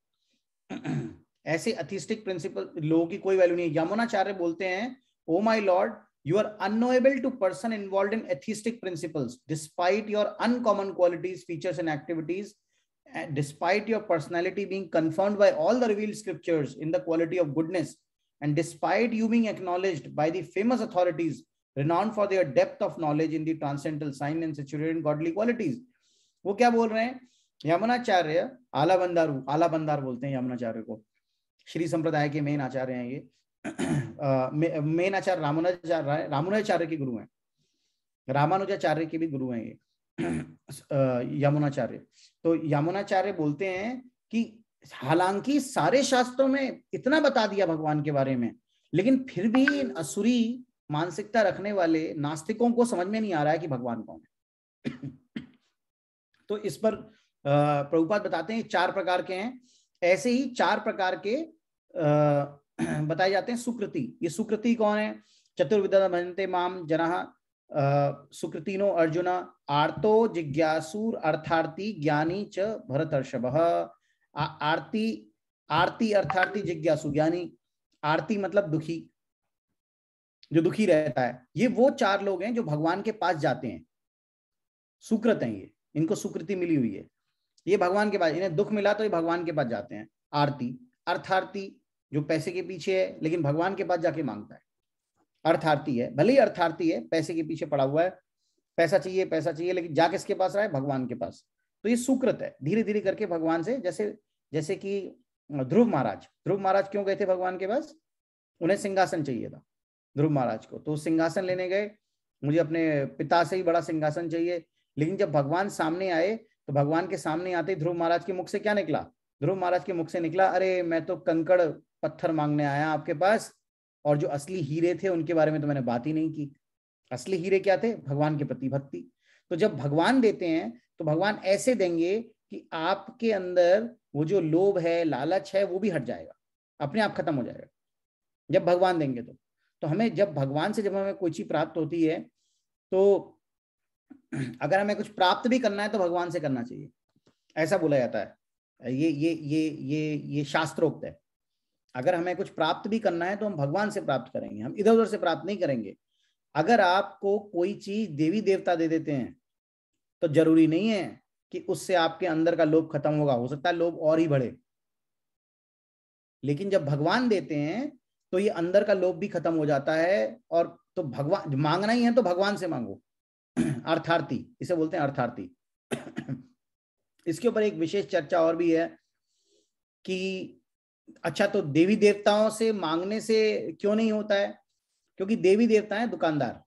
[SPEAKER 1] ऐसे अथिस्टिक प्रिंसिपल लोगों की कोई वैल्यू नहीं है। यमुनाचार्य बोलते हैं, oh my Lord, you are unknowable to person involved in atheistic principles despite your uncommon qualities, features and activities despite your personality being confirmed by all the revealed scriptures in the quality of goodness, and despite you being acknowledged by the famous authorities renowned for their depth of knowledge in the transcendental sign and situated in godly qualities. वो क्या बोल रहे हैं? यमुनाचार्य आला बंदार बोलते हैं यमुनाचार्य को, श्री संप्रदाय के मेन आचार्य हैं ये। मेन आचार्य रामानुजाचार्य के गुरु हैं, रामानुजाचार्य के भी गुरु हैं ये यमुनाचार्य। तो यमुनाचार्य बोलते हैं कि हालांकि सारे शास्त्रों में इतना बता दिया भगवान के बारे में, लेकिन फिर भी इन असुरी मानसिकता रखने वाले नास्तिकों को समझ में नहीं आ रहा है कि भगवान कौन है। तो इस पर प्रभुपाद बताते हैं 4 प्रकार के हैं। ऐसे ही 4 प्रकार के बताए जाते हैं सुकृति। ये सुकृति कौन है? चतुर्विधा भजन्ते माम जनः सुकृतिनो अर्जुन आर्तो जिज्ञासुर अर्थार्थी ज्ञानी च भरतर्षभः। आरती अर्थार्थी जिज्ञासु ज्ञानी। आरती मतलब दुखी, जो दुखी रहता है। ये वो 4 लोग हैं जो भगवान के पास जाते हैं, सुकृत हैं ये, इनको सुकृति मिली हुई है। ये भगवान के पास, इन्हें दुख मिला तो ये भगवान के पास जाते हैं। आरती अर्थार्थी जो पैसे के पीछे है लेकिन भगवान के पास जाके मांगता है, अर्थार्थी है। भले ही अर्थार्थी है, पैसे के पीछे पड़ा हुआ है, पैसा चाहिए लेकिन जा किसके पास रहा है? भगवान के पास। तो ये सुकृत है। धीरे धीरे करके भगवान से, जैसे कि ध्रुव महाराज क्यों गए थे भगवान के पास? उन्हें सिंहासन चाहिए था ध्रुव महाराज को, तो सिंहासन लेने गए, मुझे अपने पिता से ही बड़ा सिंहासन चाहिए। लेकिन जब भगवान सामने आए तो भगवान के सामने आते ही ध्रुव महाराज के मुख से क्या निकला? ध्रुव महाराज के मुख से निकला, अरे मैं तो कंकड़ पत्थर मांगने आया आपके पास, और जो असली हीरे थे उनके बारे में तो मैंने बात ही नहीं की। असली हीरे क्या थे? भगवान के प्रति भक्ति। तो जब भगवान देते हैं तो भगवान ऐसे देंगे कि आपके अंदर वो जो लोभ है, लालच है, वो भी हट जाएगा, अपने आप खत्म हो जाएगा जब भगवान देंगे। तो हमें जब भगवान से जब हमें कोई चीज प्राप्त होती है, तो अगर हमें कुछ प्राप्त भी करना है तो भगवान से करना चाहिए, ऐसा बोला जाता है। ये शास्त्रोक्त है। अगर हमें कुछ प्राप्त भी करना है तो हम भगवान से प्राप्त करेंगे, हम इधर उधर से प्राप्त नहीं करेंगे। अगर आपको कोई चीज देवी देवता दे देते हैं तो जरूरी नहीं है कि उससे आपके अंदर का लोभ खत्म होगा, हो सकता है लोभ और ही बढ़े। लेकिन जब भगवान देते हैं तो ये अंदर का लोभ भी खत्म हो जाता है। और तो भगवान मांगना ही है तो भगवान से मांगो। अर्थार्थी, इसे बोलते हैं अर्थार्थी। इसके ऊपर एक विशेष चर्चा और भी है कि अच्छा, तो देवी देवताओं से मांगने से क्यों नहीं होता है? क्योंकि देवी देवता है दुकानदार।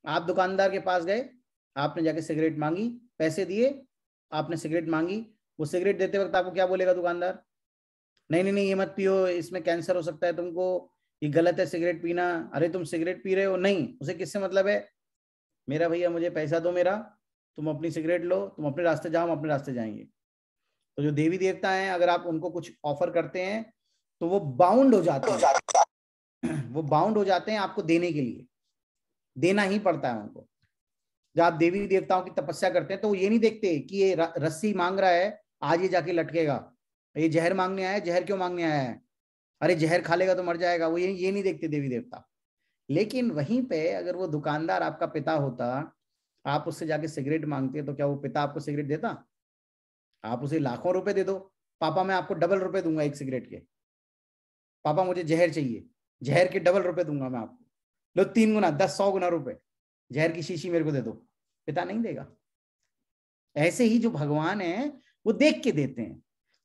[SPEAKER 1] आप दुकानदार के पास गए, आपने जाके सिगरेट मांगी, पैसे दिए, आपने सिगरेट मांगी। वो सिगरेट देते वक्त आपको क्या बोलेगा दुकानदार? नहीं, ये मत पियो, इसमें कैंसर हो सकता है तुमको, ये गलत है सिगरेट पीना। अरे तुम सिगरेट पी रहे हो? नहीं। उसे किससे मतलब है? मेरा भैया मुझे पैसा दो मेरा, तुम अपनी सिगरेट लो, तुम अपने रास्ते जाओ, हम अपने रास्ते जाएंगे। तो जो देवी देवता हैं, अगर आप उनको कुछ ऑफर करते हैं तो वो बाउंड हो जाते हैं, वो बाउंड हो जाते हैं आपको देने के लिए, देना ही पड़ता है उनको। जब आप देवी देवताओं की तपस्या करते हैं तो वो ये नहीं देखते कि ये रस्सी मांग रहा है, आज ये जाके लटकेगा, ये जहर मांगने आया है, जहर क्यों मांगने आया है, अरे जहर खा लेगा तो मर जाएगा, वो ये नहीं देखते देवी देवता। लेकिन वहीं पे अगर वो दुकानदार आपका पिता होता, आप उससे जाके सिगरेट मांगते तो क्या वो पिता आपको सिगरेट देता? आप उसे लाखों रुपए दे दो, पापा मैं आपको डबल रुपए दूंगा एक सिगरेट के, पापा मुझे जहर चाहिए, जहर के डबल रुपए दूंगा मैं आपको, लो 3 गुना 10-100 गुना रुपए, जहर की शीशी मेरे को दे दो। पिता नहीं देगा। ऐसे ही जो भगवान है वो देख के देते हैं।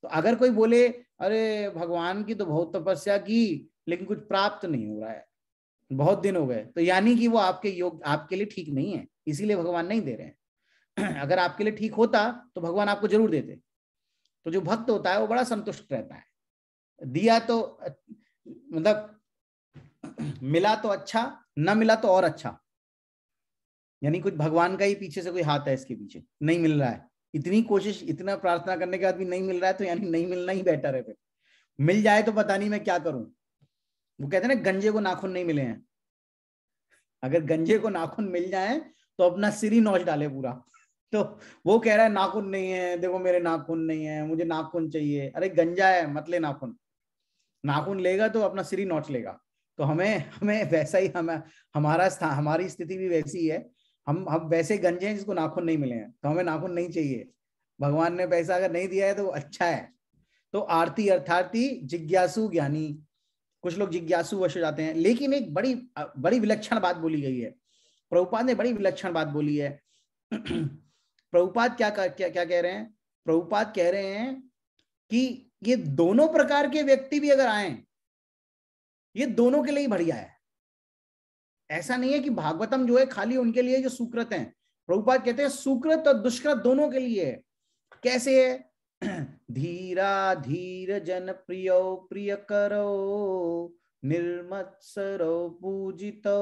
[SPEAKER 1] तो अगर कोई बोले अरे भगवान की तो बहुत तपस्या की लेकिन कुछ प्राप्त नहीं हो रहा है, बहुत दिन हो गए, तो यानी कि वो आपके लिए ठीक नहीं है, इसीलिए भगवान नहीं दे रहे हैं। अगर आपके लिए ठीक होता तो भगवान आपको जरूर देते। तो जो भक्त होता है वो बड़ा संतुष्ट रहता है। दिया तो मतलब मिला तो अच्छा, न मिला तो और अच्छा, यानी कुछ भगवान का ही पीछे से कोई हाथ है, इसके पीछे नहीं मिल रहा है, इतनी कोशिश, इतना प्रार्थना करने के बाद भी नहीं मिल रहा है, तो यानी नहीं मिलना ही बेटर है। फिर मिल जाए तो पता नहीं मैं क्या करूं। वो कहते हैं ना, गंजे को नाखून नहीं मिले हैं। अगर गंजे को नाखून मिल जाए तो अपना सिर ही नोच डाले पूरा। तो वो कह रहा है नाखून नहीं है, देखो मेरे नाखून नहीं है, मुझे नाखून चाहिए। अरे गंजा है, मत ले नाखून, नाखून लेगा तो अपना सिर ही नोच लेगा। तो हमें वैसा ही, हमारी स्थिति भी वैसी है। हम वैसे गंजे हैं जिसको नाखून नहीं मिले हैं, तो हमें नाखून नहीं चाहिए, भगवान ने पैसा अगर नहीं दिया है तो अच्छा है। तो आरती अर्थार्थी जिज्ञासु ज्ञानी, कुछ लोग जिज्ञासु वश हो जाते हैं। लेकिन एक बड़ी बड़ी विलक्षण बात बोली गई है, प्रभुपाद ने बड़ी विलक्षण बात बोली है। प्रभुपाद क्या कह रहे हैं? प्रभुपाद कह रहे हैं कि ये दोनों प्रकार के व्यक्ति भी अगर आए, ये दोनों के लिए बढ़िया है। ऐसा नहीं है कि भागवतम जो है खाली उनके लिए जो सुकृत हैं। प्रभुपाद कहते हैं सुकृत और दुष्कृत दोनों के लिए है। कैसे है? धीरा धीर जन प्रियो प्रिय करो, निर्मत्सरो पूजितो।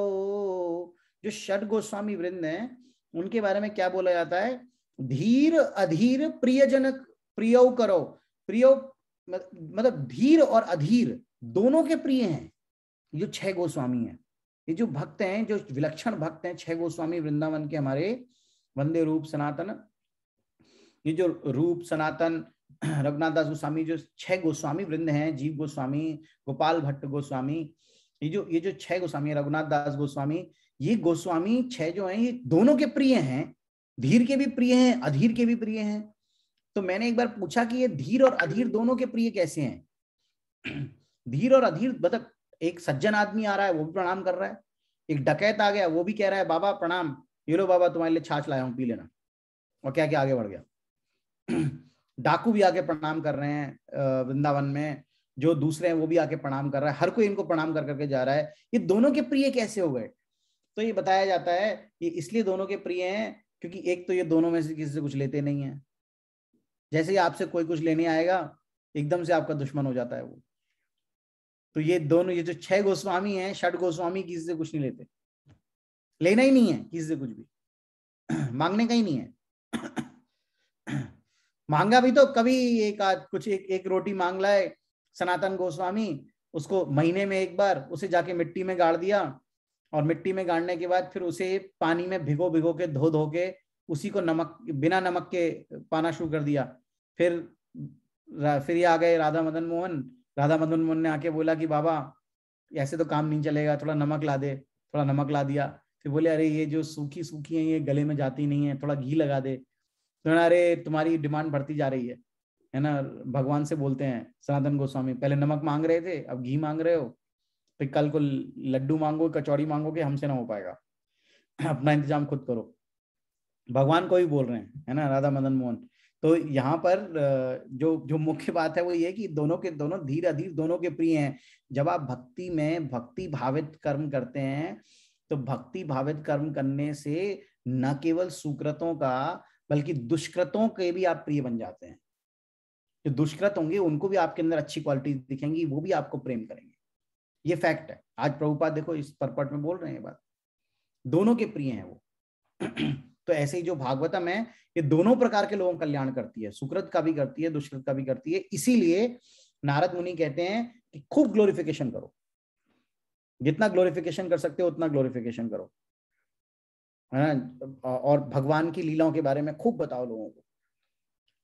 [SPEAKER 1] जो षट गोस्वामी वृंद हैं उनके बारे में क्या बोला जाता है? धीर अधीर प्रियजन प्रियो करो। प्रियो मतलब धीर और अधीर दोनों के प्रिय हैं जो 6 गोस्वामी हैं। ये जो भक्त हैं, जो विलक्षण भक्त हैं 6 गोस्वामी वृंदावन के हमारे वंदे रूप सनातन, ये जो रूप सनातन रघुनाथ दास गोस्वामी, जो 6 गोस्वामी वृंद हैं, जीव गोस्वामी, गोपाल भट्ट गोस्वामी, ये जो 6 गोस्वामी, रघुनाथ दास गोस्वामी, ये गोस्वामी 6 जो हैं ये दोनों के प्रिय हैं। धीर के भी प्रिय हैं, अधीर के भी प्रिय हैं। तो मैंने एक बार पूछा कि ये धीर और अधीर दोनों के प्रिय कैसे हैं? धीर और अधीर मतलब एक सज्जन आदमी आ रहा है वो भी प्रणाम कर रहा है, एक डकैत आ गया वो भी कह रहा है बाबा प्रणाम, ये लो बाबा तुम्हारे लिए छाछ लाया हूं पी लेना, और क्या क्या आगे बढ़ गया। डाकू भी आके प्रणाम कर रहे हैं वृंदावन में, जो दूसरे हैं वो भी आके प्रणाम कर रहा है, हर कोई इनको प्रणाम कर करके जा रहा है। ये दोनों के प्रिय कैसे हो गए? तो ये बताया जाता है ये इसलिए दोनों के प्रिय हैं क्योंकि एक तो ये दोनों में से किसी से कुछ लेते नहीं है। जैसे ही आपसे कोई कुछ लेने आएगा एकदम से आपका दुश्मन हो जाता है वो। तो ये दोनों, ये जो 6 गोस्वामी हैं, षट गोस्वामी किसी से कुछ नहीं लेते, लेना ही नहीं है किसी से कुछ भी, मांगने का ही नहीं है। मांगा भी तो कभी एक रोटी मांग लाए सनातन गोस्वामी, उसको महीने में एक बार उसे जाके मिट्टी में गाड़ दिया, और मिट्टी में गाड़ने के बाद फिर उसे पानी में भिगो भिगो के धो के उसी को नमक बिना नमक के पाना शुरू कर दिया। फिर ये आ गए राधा मदन मोहन ने आके बोला कि बाबा ऐसे तो काम नहीं चलेगा, थोड़ा नमक ला दे, थोड़ा नमक ला दिया। फिर बोले अरे ये जो सूखी सूखी है ये गले में जाती नहीं है, थोड़ा घी लगा दे। तो अरे तुम्हारी डिमांड बढ़ती जा रही है ना। भगवान से बोलते हैं सनातन गोस्वामी, पहले नमक मांग रहे थे अब घी मांग रहे हो, फिर कल को लड्डू मांगो कचौड़ी मांगोगे, हमसे ना हो पाएगा, अपना इंतजाम खुद करो। भगवान को ही बोल रहे हैं, है ना, राधा मदन मोहन। तो यहाँ पर जो मुख्य बात है वो ये कि दोनों के दोनों धीर अधीर दोनों के प्रिय हैं। जब आप भक्ति में भक्ति भावित कर्म करते हैं तो भक्ति भावित कर्म करने से न केवल सुकृतों का बल्कि दुष्कृतों के भी आप प्रिय बन जाते हैं। जो दुष्कृत होंगे उनको भी आपके अंदर अच्छी क्वालिटी दिखेंगी, वो भी आपको प्रेम करेंगे। ये फैक्ट है। आज प्रभुपाद देखो इस परपट में बोल रहे हैं ये बात, दोनों के प्रिय हैं वो। तो ऐसे ही जो भागवतम है ये दोनों प्रकार के लोगों का कल्याण करती है, सुकृत का भी करती है, दुष्कृत का भी करती है। इसीलिए नारद मुनि कहते हैं कि खूब ग्लोरिफिकेशन करो, जितना ग्लोरिफिकेशन कर सकते हो उतना ग्लोरिफिकेशन करो, है ना, और भगवान की लीलाओं के बारे में खूब बताओ लोगों को।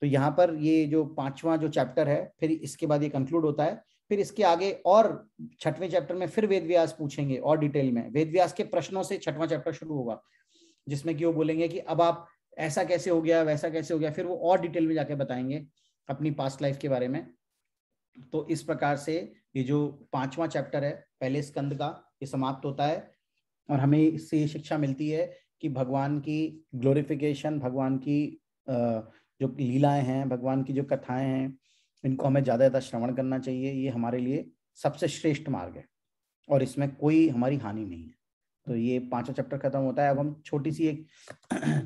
[SPEAKER 1] तो यहाँ पर ये जो 5वां जो चैप्टर है, फिर इसके बाद ये कंक्लूड होता है। फिर इसके आगे और 6वें चैप्टर में फिर वेद व्यास पूछेंगे और डिटेल में। वेद व्यास के प्रश्नों से 6वां चैप्टर शुरू होगा, जिसमें कि वो बोलेंगे कि अब आप ऐसा कैसे हो गया, वैसा कैसे हो गया। फिर वो और डिटेल में जाके बताएंगे अपनी पास्ट लाइफ के बारे में। तो इस प्रकार से ये जो 5वां चैप्टर है पहले स्कंद का, ये समाप्त होता है। और हमें इससे ये शिक्षा मिलती है कि भगवान की ग्लोरिफिकेशन, भगवान की जो लीलाएं हैं, भगवान की जो कथाएं हैं, इनको हमें ज़्यादा ज़्यादा श्रवण करना चाहिए। ये हमारे लिए सबसे श्रेष्ठ मार्ग है और इसमें कोई हमारी हानि नहीं है। तो ये 5वां चैप्टर खत्म होता है। अब हम छोटी सी एक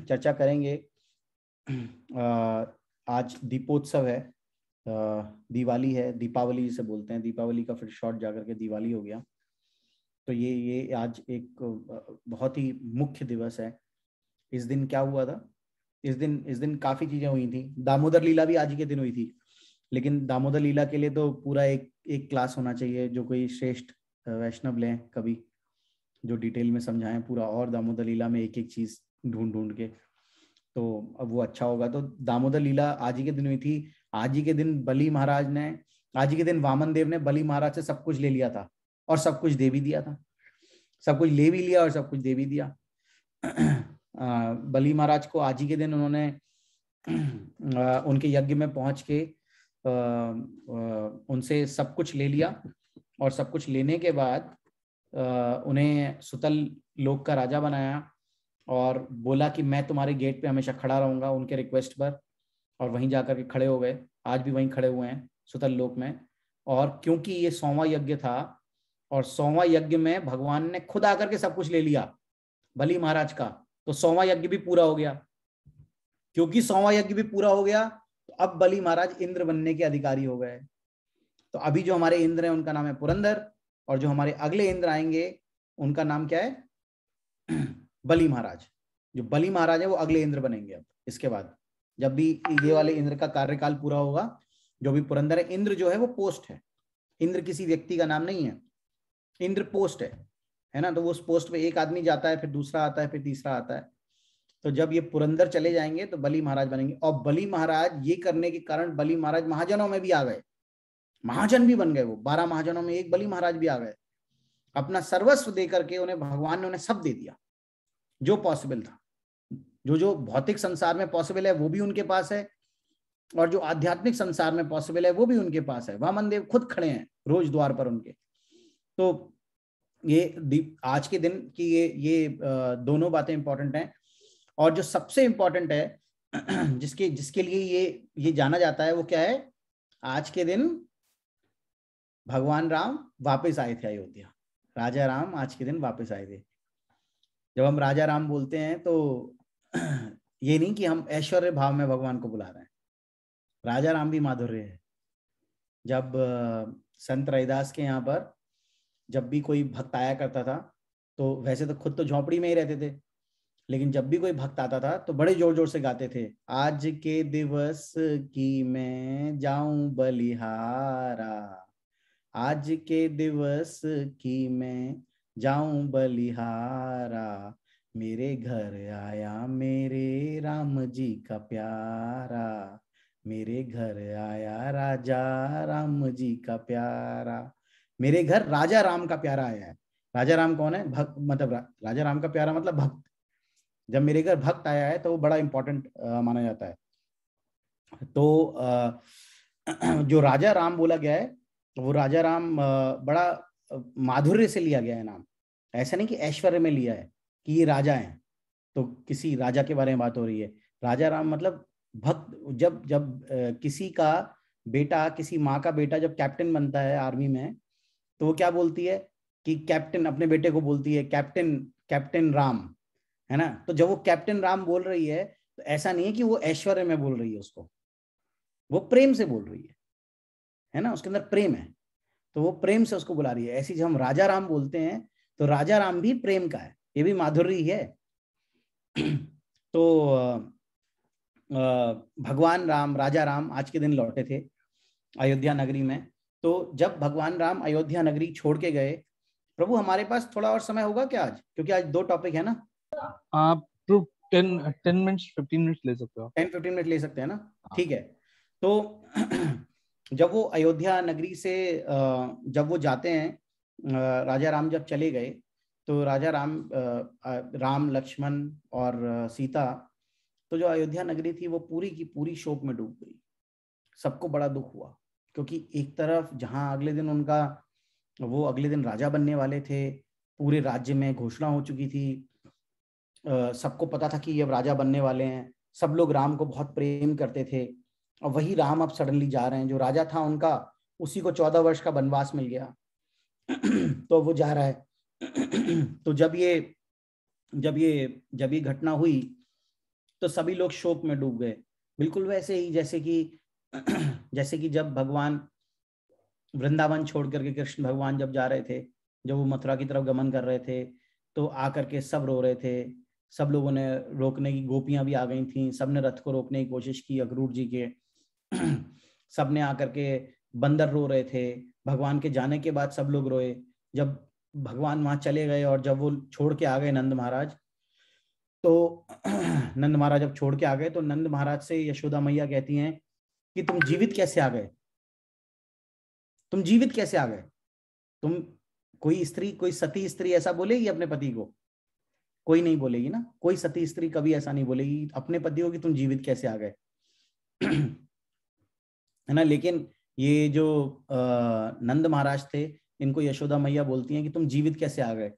[SPEAKER 1] चर्चा करेंगे। आज दीपोत्सव है, दिवाली है, दीपावली जिसे बोलते हैं, दीपावली का फिर शॉर्ट जाकर के दिवाली हो गया। तो ये आज एक बहुत ही मुख्य दिवस है। इस दिन क्या हुआ था? इस दिन काफी चीजें हुई थी। दामोदर लीला भी आज ही के दिन हुई थी, लेकिन दामोदर लीला के लिए तो पूरा एक क्लास होना चाहिए, जो कोई श्रेष्ठ वैष्णव लें कभी, जो डिटेल में समझाएं पूरा, और दामोदर लीला में एक एक चीज ढूंढ के, तो अब वो अच्छा होगा। तो दामोदर लीला आज ही के दिन हुई थी। आज ही के दिन बलि महाराज ने, आज ही के दिन वामन देव ने बलि महाराज से सब कुछ ले लिया था और सब कुछ दे भी दिया था। सब कुछ ले भी लिया और सब कुछ दे भी दिया। बलि महाराज को आज ही के दिन उन्होंने उनके यज्ञ में पहुंच के उनसे सब कुछ ले लिया, और सब कुछ लेने के बाद उन्हें सुतल लोक का राजा बनाया और बोला कि मैं तुम्हारे गेट पे हमेशा खड़ा रहूंगा उनके रिक्वेस्ट पर, और वहीं जाकर के खड़े हो गए। आज भी वहीं खड़े हुए हैं सुतल लोक में। और क्योंकि ये 100वां यज्ञ था और 100वां यज्ञ में भगवान ने खुद आकर के सब कुछ ले लिया बलि महाराज का, तो 100वां यज्ञ भी पूरा हो गया। क्योंकि 100वां यज्ञ भी पूरा हो गया तो अब बलि महाराज इंद्र बनने के अधिकारी हो गए। तो अभी जो हमारे इंद्र हैं उनका नाम है पुरंदर, और जो हमारे अगले इंद्र आएंगे उनका नाम क्या है? बलि महाराज। जो बलि महाराज है वो अगले इंद्र बनेंगे अब इसके बाद, जब भी ये वाले इंद्र का कार्यकाल पूरा होगा। जो भी पुरंदर है, इंद्र जो है वो पोस्ट है, इंद्र किसी व्यक्ति का नाम नहीं है, इंद्र पोस्ट है ना। तो वो उस पोस्ट पे एक आदमी जाता है, फिर दूसरा आता है, फिर तीसरा आता है। तो जब ये पुरंदर चले जाएंगे तो बलि महाराज बनेंगे। और बलि महाराज ये करने के कारण बलि महाराज महाजनों में भी आ गए, महाजन भी बन गए। वो 12 महाजनों में एक बलि महाराज भी आ गए। अपना सर्वस्व दे करके उन्हें भगवान ने उन्हें सब दे दिया जो पॉसिबल था। जो भौतिक संसार में पॉसिबल है वो भी उनके पास है, और जो आध्यात्मिक संसार में पॉसिबल है वो भी उनके पास है। वामन देव खुद खड़े हैं रोज द्वार पर उनके। तो ये आज के दिन की ये दोनों बातें इंपॉर्टेंट हैं। और जो सबसे इंपॉर्टेंट है जिसके लिए ये जाना जाता है वो क्या है? आज के दिन भगवान राम वापस आए थे अयोध्या। राजा राम आज के दिन वापस आए थे। जब हम राजा राम बोलते हैं तो ये नहीं कि हम ऐश्वर्य भाव में भगवान को बुला रहे हैं। राजा राम भी माधुर्य है। जब संत रैदास के यहाँ पर जब भी कोई भक्त आया करता था, तो वैसे तो खुद तो झोपड़ी में ही रहते थे, लेकिन जब भी कोई भक्त आता था तो बड़े जोर जोर से गाते थे, आज के दिवस की मैं जाऊं बलिहारा, आज के दिवस की मैं जाऊं बलिहारा, मेरे घर आया मेरे राम जी का प्यारा, मेरे घर आया राजा राम जी का प्यारा। मेरे घर राजा राम का प्यारा आया है। राजा राम कौन है? भक्त, मतलब राजा राम का प्यारा मतलब भक्त। जब मेरे घर भक्त आया है तो वो बड़ा इंपॉर्टेंट माना जाता है। तो जो राजा राम बोला गया है वो राजा राम बड़ा माधुर्य से लिया गया है नाम। ऐसा नहीं कि ऐश्वर्य में लिया है कि ये राजा हैं तो किसी राजा के बारे में बात हो रही है। राजा राम मतलब भक्त। जब किसी का बेटा, किसी माँ का बेटा जब कैप्टन बनता है आर्मी में, तो वो क्या बोलती है कि कैप्टन, अपने बेटे को बोलती है कैप्टन, कैप्टन राम, है ना। तो जब वो कैप्टन राम बोल रही है तो ऐसा नहीं है कि वो ऐश्वर्य में बोल रही है उसको, वो प्रेम से बोल रही है ना। उसके अंदर प्रेम है तो वो प्रेम से उसको बुला रही है। ऐसी जब हम राजा राम बोलते हैं तो राजा राम भी प्रेम का है, ये भी माधुर्य ही है। तो भगवान राम, राजा राम आज के दिन लौटे थे अयोध्या नगरी में। तो जब भगवान राम अयोध्या नगरी छोड़ के गए, प्रभु हमारे पास थोड़ा और समय होगा क्या आज? क्योंकि आज 2 टॉपिक है ना।
[SPEAKER 4] आप 10 मिनट्स 15 मिनट्स ले सकते हो।
[SPEAKER 1] 10-15 मिनट ले सकते हैं ना, ठीक है। तो जब वो अयोध्या नगरी से जब वो जाते हैं, राजा राम जब चले गए तो राजा राम लक्ष्मण और सीता, तो जो अयोध्या नगरी थी वो पूरी की पूरी शोक में डूब गई। सबको बड़ा दुख हुआ क्योंकि एक तरफ जहां अगले दिन राजा बनने वाले थे, पूरे राज्य में घोषणा हो चुकी थी, सबको पता था कि ये अब राजा बनने वाले हैं, सब लोग राम को बहुत प्रेम करते थे, और वही राम अब सडनली जा रहे हैं। जो राजा था उनका, उसी को 14 वर्ष का वनवास मिल गया तो वो जा रहा है। तो जब ये घटना हुई तो सभी लोग शोक में डूब गए। बिल्कुल वैसे ही जैसे कि जब भगवान वृंदावन छोड़ करके कृष्ण भगवान जब जा रहे थे, जब वो मथुरा की तरफ गमन कर रहे थे, तो आकर के सब रो रहे थे। सब लोगों ने रोकने की, गोपियां भी आ गई थीं, सबने रथ को रोकने की कोशिश की अक्रूर जी के। सबने आकर के, बंदर रो रहे थे। भगवान के जाने के बाद सब लोग रोए। जब भगवान वहां चले गए और जब वो छोड़ के आ गए नंद महाराज, तो नंद महाराज जब छोड़ के आ गए तो नंद महाराज से यशोदा मैया कहती हैं कि तुम जीवित कैसे आ गए? तुम जीवित कैसे आ गए? तुम, कोई स्त्री, कोई सती स्त्री ऐसा बोलेगी अपने पति को? कोई नहीं बोलेगी ना। कोई सती स्त्री कभी ऐसा नहीं बोलेगी अपने पति को कि तुम जीवित कैसे आ गए। है ना। लेकिन ये जो नंद महाराज थे, इनको यशोदा मैया बोलती हैं कि तुम जीवित कैसे आ गए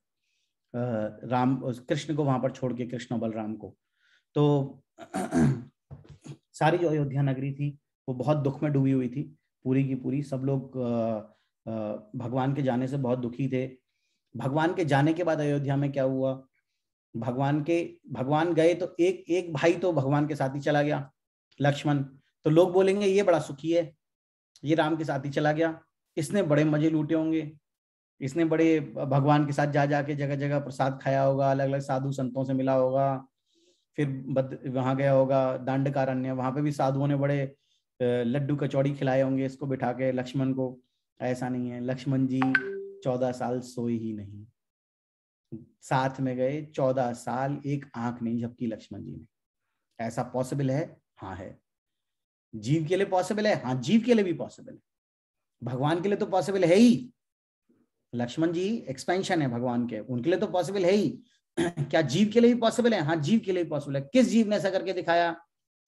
[SPEAKER 1] राम कृष्ण को वहां पर छोड़ के, कृष्ण बलराम को। तो सारी जो अयोध्या नगरी थी वो बहुत दुख में डूबी हुई थी, पूरी की पूरी। सब लोग भगवान के जाने से बहुत दुखी थे। भगवान के जाने के बाद अयोध्या में क्या हुआ, भगवान गए तो एक भाई तो भगवान के साथ ही चला गया, लक्ष्मण। तो लोग बोलेंगे ये बड़ा सुखी है, ये राम के साथ ही चला गया, इसने बड़े मजे लूटे होंगे, इसने बड़े भगवान के साथ जा जाके जगह जगह प्रसाद खाया होगा, अलग अलग साधु संतों से मिला होगा, फिर वहां गया होगा दांडकारण्य, वहां पे भी साधुओं ने बड़े लड्डू कचौड़ी खिलाए होंगे इसको बिठा के लक्ष्मण को। ऐसा नहीं है, लक्ष्मण जी 14 साल सोए ही नहीं, साथ में गए 14 साल, एक आंख नहीं झपकी लक्ष्मण जी ने। ऐसा पॉसिबल है? हाँ है। जीव के लिए पॉसिबल है? हाँ, जीव के लिए भी पॉसिबल है, भगवान के लिए तो पॉसिबल है ही। लक्ष्मण जी एक्सपेंशन है भगवान के, उनके लिए तो पॉसिबल है ही। क्या जीव के लिए भी पॉसिबल है? हाँ, जीव के लिए भी पॉसिबल है। किस जीव ने ऐसा करके दिखाया?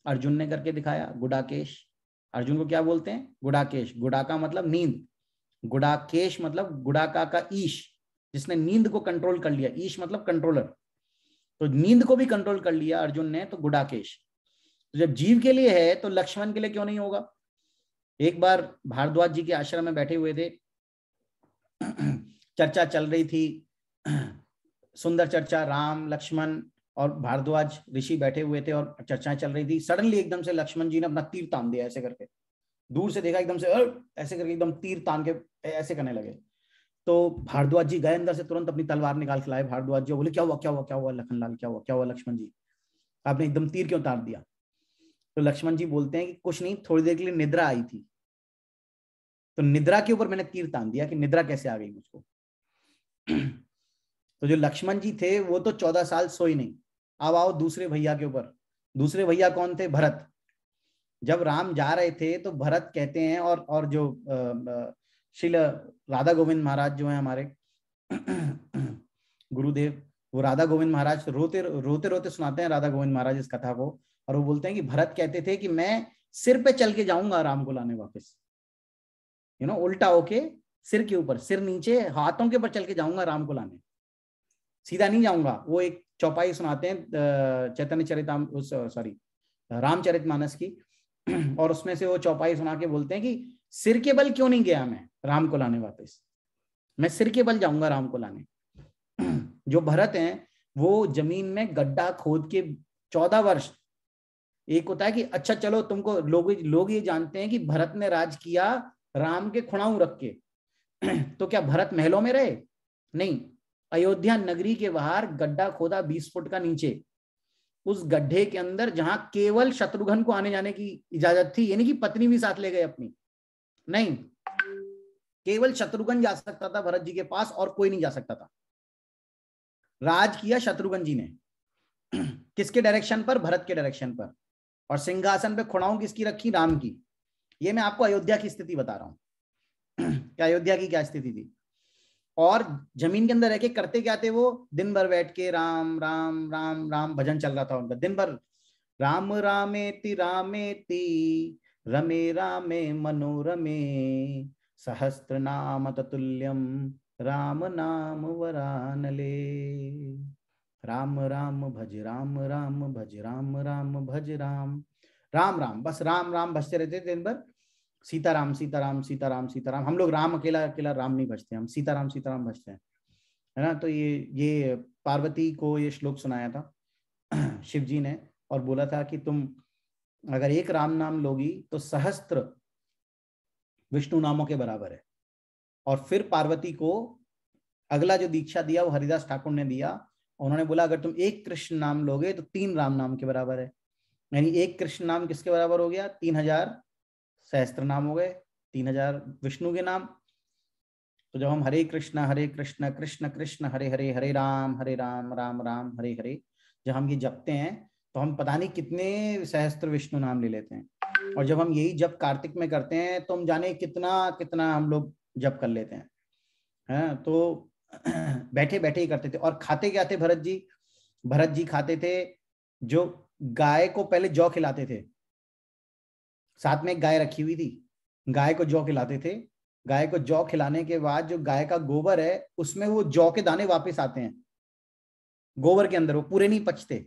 [SPEAKER 1] अर्जुन ने करके दिखाया, गुडाकेश। अर्जुन को क्या बोलते हैं? गुडाकेश। गुडा का मतलब नींद, गुडाकेश मतलब गुडाका का ईश, जिसने नींद को कंट्रोल कर लिया। ईश मतलब कंट्रोलर, तो नींद को भी कंट्रोल कर लिया अर्जुन ने, तो गुडाकेश। तो जब जीव के लिए है तो लक्ष्मण के लिए क्यों नहीं होगा? एक बार भारद्वाज जी के आश्रम में बैठे हुए थे, चर्चा चल रही थी, सुंदर चर्चा, राम लक्ष्मण और भारद्वाज ऋषि बैठे हुए थे और चर्चाएं चल रही थी। सडनली एकदम से लक्ष्मण जी ने अपना तीर तान दिया, ऐसे करके, दूर से देखा एकदम से ऐसे करके एकदम तीर तान के ऐसे करने लगे। तो भारद्वाज जी गए अंदर से, तुरंत अपनी तलवार निकाल के लाए। भारद्वाज जी बोले क्या हुआ क्या हुआ क्या हुआ लखनलाल, क्या हुआ क्या हुआ लक्ष्मण जी, आपने एकदम तीर क्यों तार दिया? तो लक्ष्मण जी बोलते हैं कि कुछ नहीं, थोड़ी देर के लिए निद्रा आई थी, तो निद्रा के ऊपर मैंने तीर तान दिया कि निद्रा कैसे आ गई मुझको। तो जो लक्ष्मण जी थे वो तो 14 साल सोई नहीं। अब आओ दूसरे भैया के ऊपर। दूसरे भैया कौन थे? भरत। जब राम जा रहे थे तो भरत कहते हैं, और जो श्रील राधा गोविंद महाराज जो है हमारे गुरुदेव, वो राधा गोविंद महाराज रोते रोते रोते सुनाते हैं राधा गोविंद महाराज इस कथा को। और वो बोलते हैं कि भरत कहते थे कि मैं सिर पे चल के जाऊंगा राम को लाने वापस, उल्टा होके, सिर के ऊपर, सिर नीचे, हाथों के ऊपर चल के जाऊंगा राम को लाने, सीधा नहीं जाऊंगा। वो एक चौपाई सुनाते हैं चैतन्य चरिताम सॉरी रामचरितमानस की, और उसमें से वो चौपाई सुना के बोलते हैं कि सिर के बल क्यों नहीं गया मैं राम को लाने वापस, मैं सिर के बल जाऊंगा राम को लाने। जो भरत हैं वो जमीन में गड्ढा खोद के 14 वर्ष, एक होता है कि अच्छा चलो तुमको लोग ये जानते हैं कि भरत ने राज किया राम के खुणाऊ रख के, तो क्या भरत महलों में रहे? नहीं, अयोध्या नगरी के बाहर गड्ढा खोदा 20 फुट का नीचे, उस गड्ढे के अंदर जहां केवल शत्रुघ्न को आने जाने की इजाजत थी, यानी कि पत्नी भी साथ ले गए अपनी, नहीं, केवल शत्रुघ्न जा सकता था भरत जी के पास और कोई नहीं जा सकता था। राज किया शत्रुघ्न जी ने, किसके डायरेक्शन पर? भरत के डायरेक्शन पर। और सिंहासन पे खुणाऊ किसकी रखी? राम की। ये मैं आपको अयोध्या की स्थिति बता रहा हूं कि अयोध्या की क्या स्थिति थी। और जमीन के अंदर रह के करते क्या थे वो? दिन भर बैठ के राम राम राम राम भजन चल रहा था उनका दिन भर। राम रामेति रामेति रमे रामे मनोरमे सहस्त्र नाम ततुल्यम राम नाम वरानले। राम राम भज राम राम भज राम राम भज राम राम राम, बस राम राम भजते रहते दिन भर। सीताराम सीताराम सीताराम सीताराम। हम लोग राम अकेला अकेला राम नहीं भजते, हम सीताराम सीताराम भजते हैं, है ना। तो ये पार्वती को ये श्लोक सुनाया था शिव जी ने, और बोला था कि तुम अगर एक राम नाम लोगी तो सहस्त्र विष्णु नामों के बराबर है। और फिर पार्वती को अगला जो दीक्षा दिया वो हरिदास ठाकुर ने दिया। उन्होंने बोला अगर तुम एक कृष्ण नाम लोगे तो 3 राम नाम के बराबर है। यानी एक कृष्ण नाम किसके बराबर हो गया? 3000 सहस्त्र नाम हो गए, 3000 विष्णु के नाम। तो जब हम हरे कृष्ण कृष्ण कृष्ण हरे हरे, हरे राम राम राम हरे हरे, जब हम ये जपते हैं तो हम पता नहीं कितने सहस्त्र विष्णु नाम ले लेते हैं। और जब हम यही जप कार्तिक में करते हैं तो हम जाने कितना कितना हम लोग जप कर लेते हैं, है। तो बैठे बैठे ही करते थे। और खाते क्या थे भरत जी? भरत जी खाते थे, जो गाय को पहले जौ खिलाते थे, साथ में एक गाय रखी हुई थी, गाय को जौ खिलाते थे। गाय को जौ खिलाने के बाद जो गाय का गोबर है उसमें वो जौ के दाने वापस आते हैं गोबर के अंदर, वो पूरे नहीं पचते।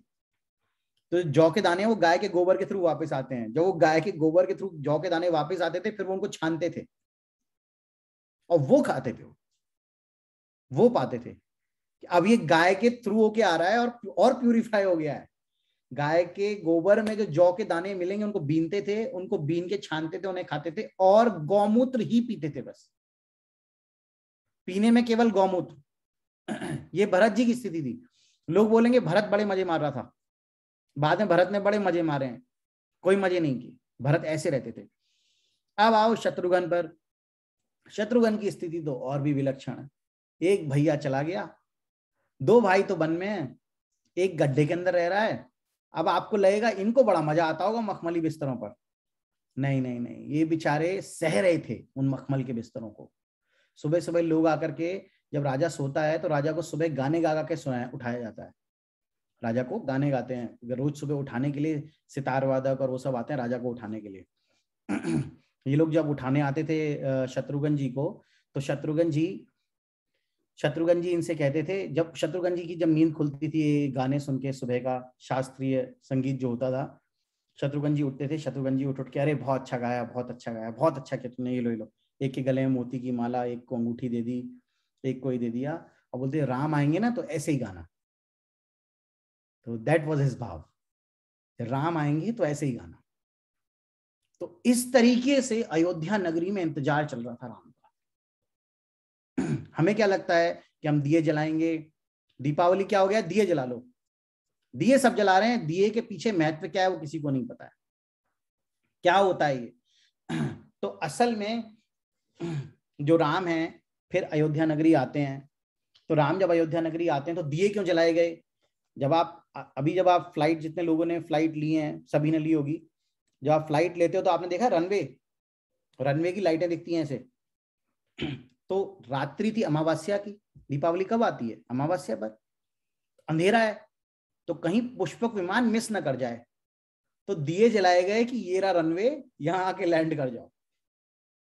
[SPEAKER 1] तो जौ के दाने वो गाय के गोबर के थ्रू वापस आते हैं। जब वो गाय के गोबर के थ्रू जौ के दाने वापस आते थे, फिर वो उनको छानते थे और वो खाते थे, वो पाते थे। अब ये गाय के थ्रू होके आ रहा है और प्यूरिफाई हो गया है। गाय के गोबर में जो जौ के दाने मिलेंगे उनको बीनते थे, उनको बीन के छानते थे, उन्हें खाते थे और गौमूत्र ही पीते थे, बस पीने में केवल गौमूत्र। ये भरत जी की स्थिति थी। लोग बोलेंगे भरत बड़े मजे मार रहा था, बाद में भरत ने बड़े मजे मारे हैं, कोई मजे नहीं किए, भरत ऐसे रहते थे। अब आओ शत्रुघ्न पर। शत्रुघ्न की स्थिति तो और भी विलक्षण है। एक भैया चला गया, दो भाई तो वन में है, एक गड्ढे के अंदर रह रहा है। अब आपको लगेगा इनको बड़ा मजा आता होगा मखमली बिस्तरों पर। नहीं नहीं नहीं, ये बेचारे सह रहे थे उन मखमल के बिस्तरों को। सुबह सुबह लोग आकर के, जब राजा सोता है तो राजा को सुबह गाने गा गा के उठाया जाता है। राजा को गाने गाते हैं रोज सुबह उठाने के लिए, सितार वादक और वो सब आते हैं राजा को उठाने के लिए। ये लोग जब उठाने आते थे शत्रुघ्न जी को, तो शत्रुघ्न जी इनसे कहते थे, जब शत्रुघ्न जी की जब नींद खुलती थी गाने सुन के, सुबह का शास्त्रीय संगीत जो होता था, शत्रुघ्न जी उठते थे। शत्रुघ्न जी उठ के, अरे बहुत अच्छा गाया, बहुत अच्छा गाया, बहुत अच्छा किया तुमने, ये लो। एक के गले में मोती की माला, एक को अंगूठी दे दी, एक को ही दे दिया, और बोलते राम आएंगे ना तो ऐसे ही गाना। तो दैट वाज हिज भाव, राम आएंगे तो ऐसे ही गाना। तो इस तरीके से अयोध्या नगरी में इंतजार चल रहा था राम का। हमें क्या लगता है कि हम दिए जलाएंगे, दीपावली क्या हो गया, दिए जला लो, दिए सब जला रहे हैं। दिए के पीछे महत्व क्या है वो किसी को नहीं पता है, क्या होता है ये। तो असल में जो राम है फिर अयोध्या नगरी आते हैं। तो राम जब अयोध्या नगरी आते हैं तो दिए क्यों जलाए गए? जब आप फ्लाइट, जितने लोगों ने फ्लाइट ली हैं, सभी ने ली होगी, जब आप फ्लाइट लेते हो तो आपने देखा रनवे की लाइटें दिखती हैं ऐसे। तो रात्रि थी अमावस्या की, दीपावली कब आती है? अमावस्या पर, अंधेरा है, तो कहीं पुष्पक विमान मिस न कर जाए, तो दिए जलाए गए कि ये रहा रनवे, यहां आके लैंड कर जाओ।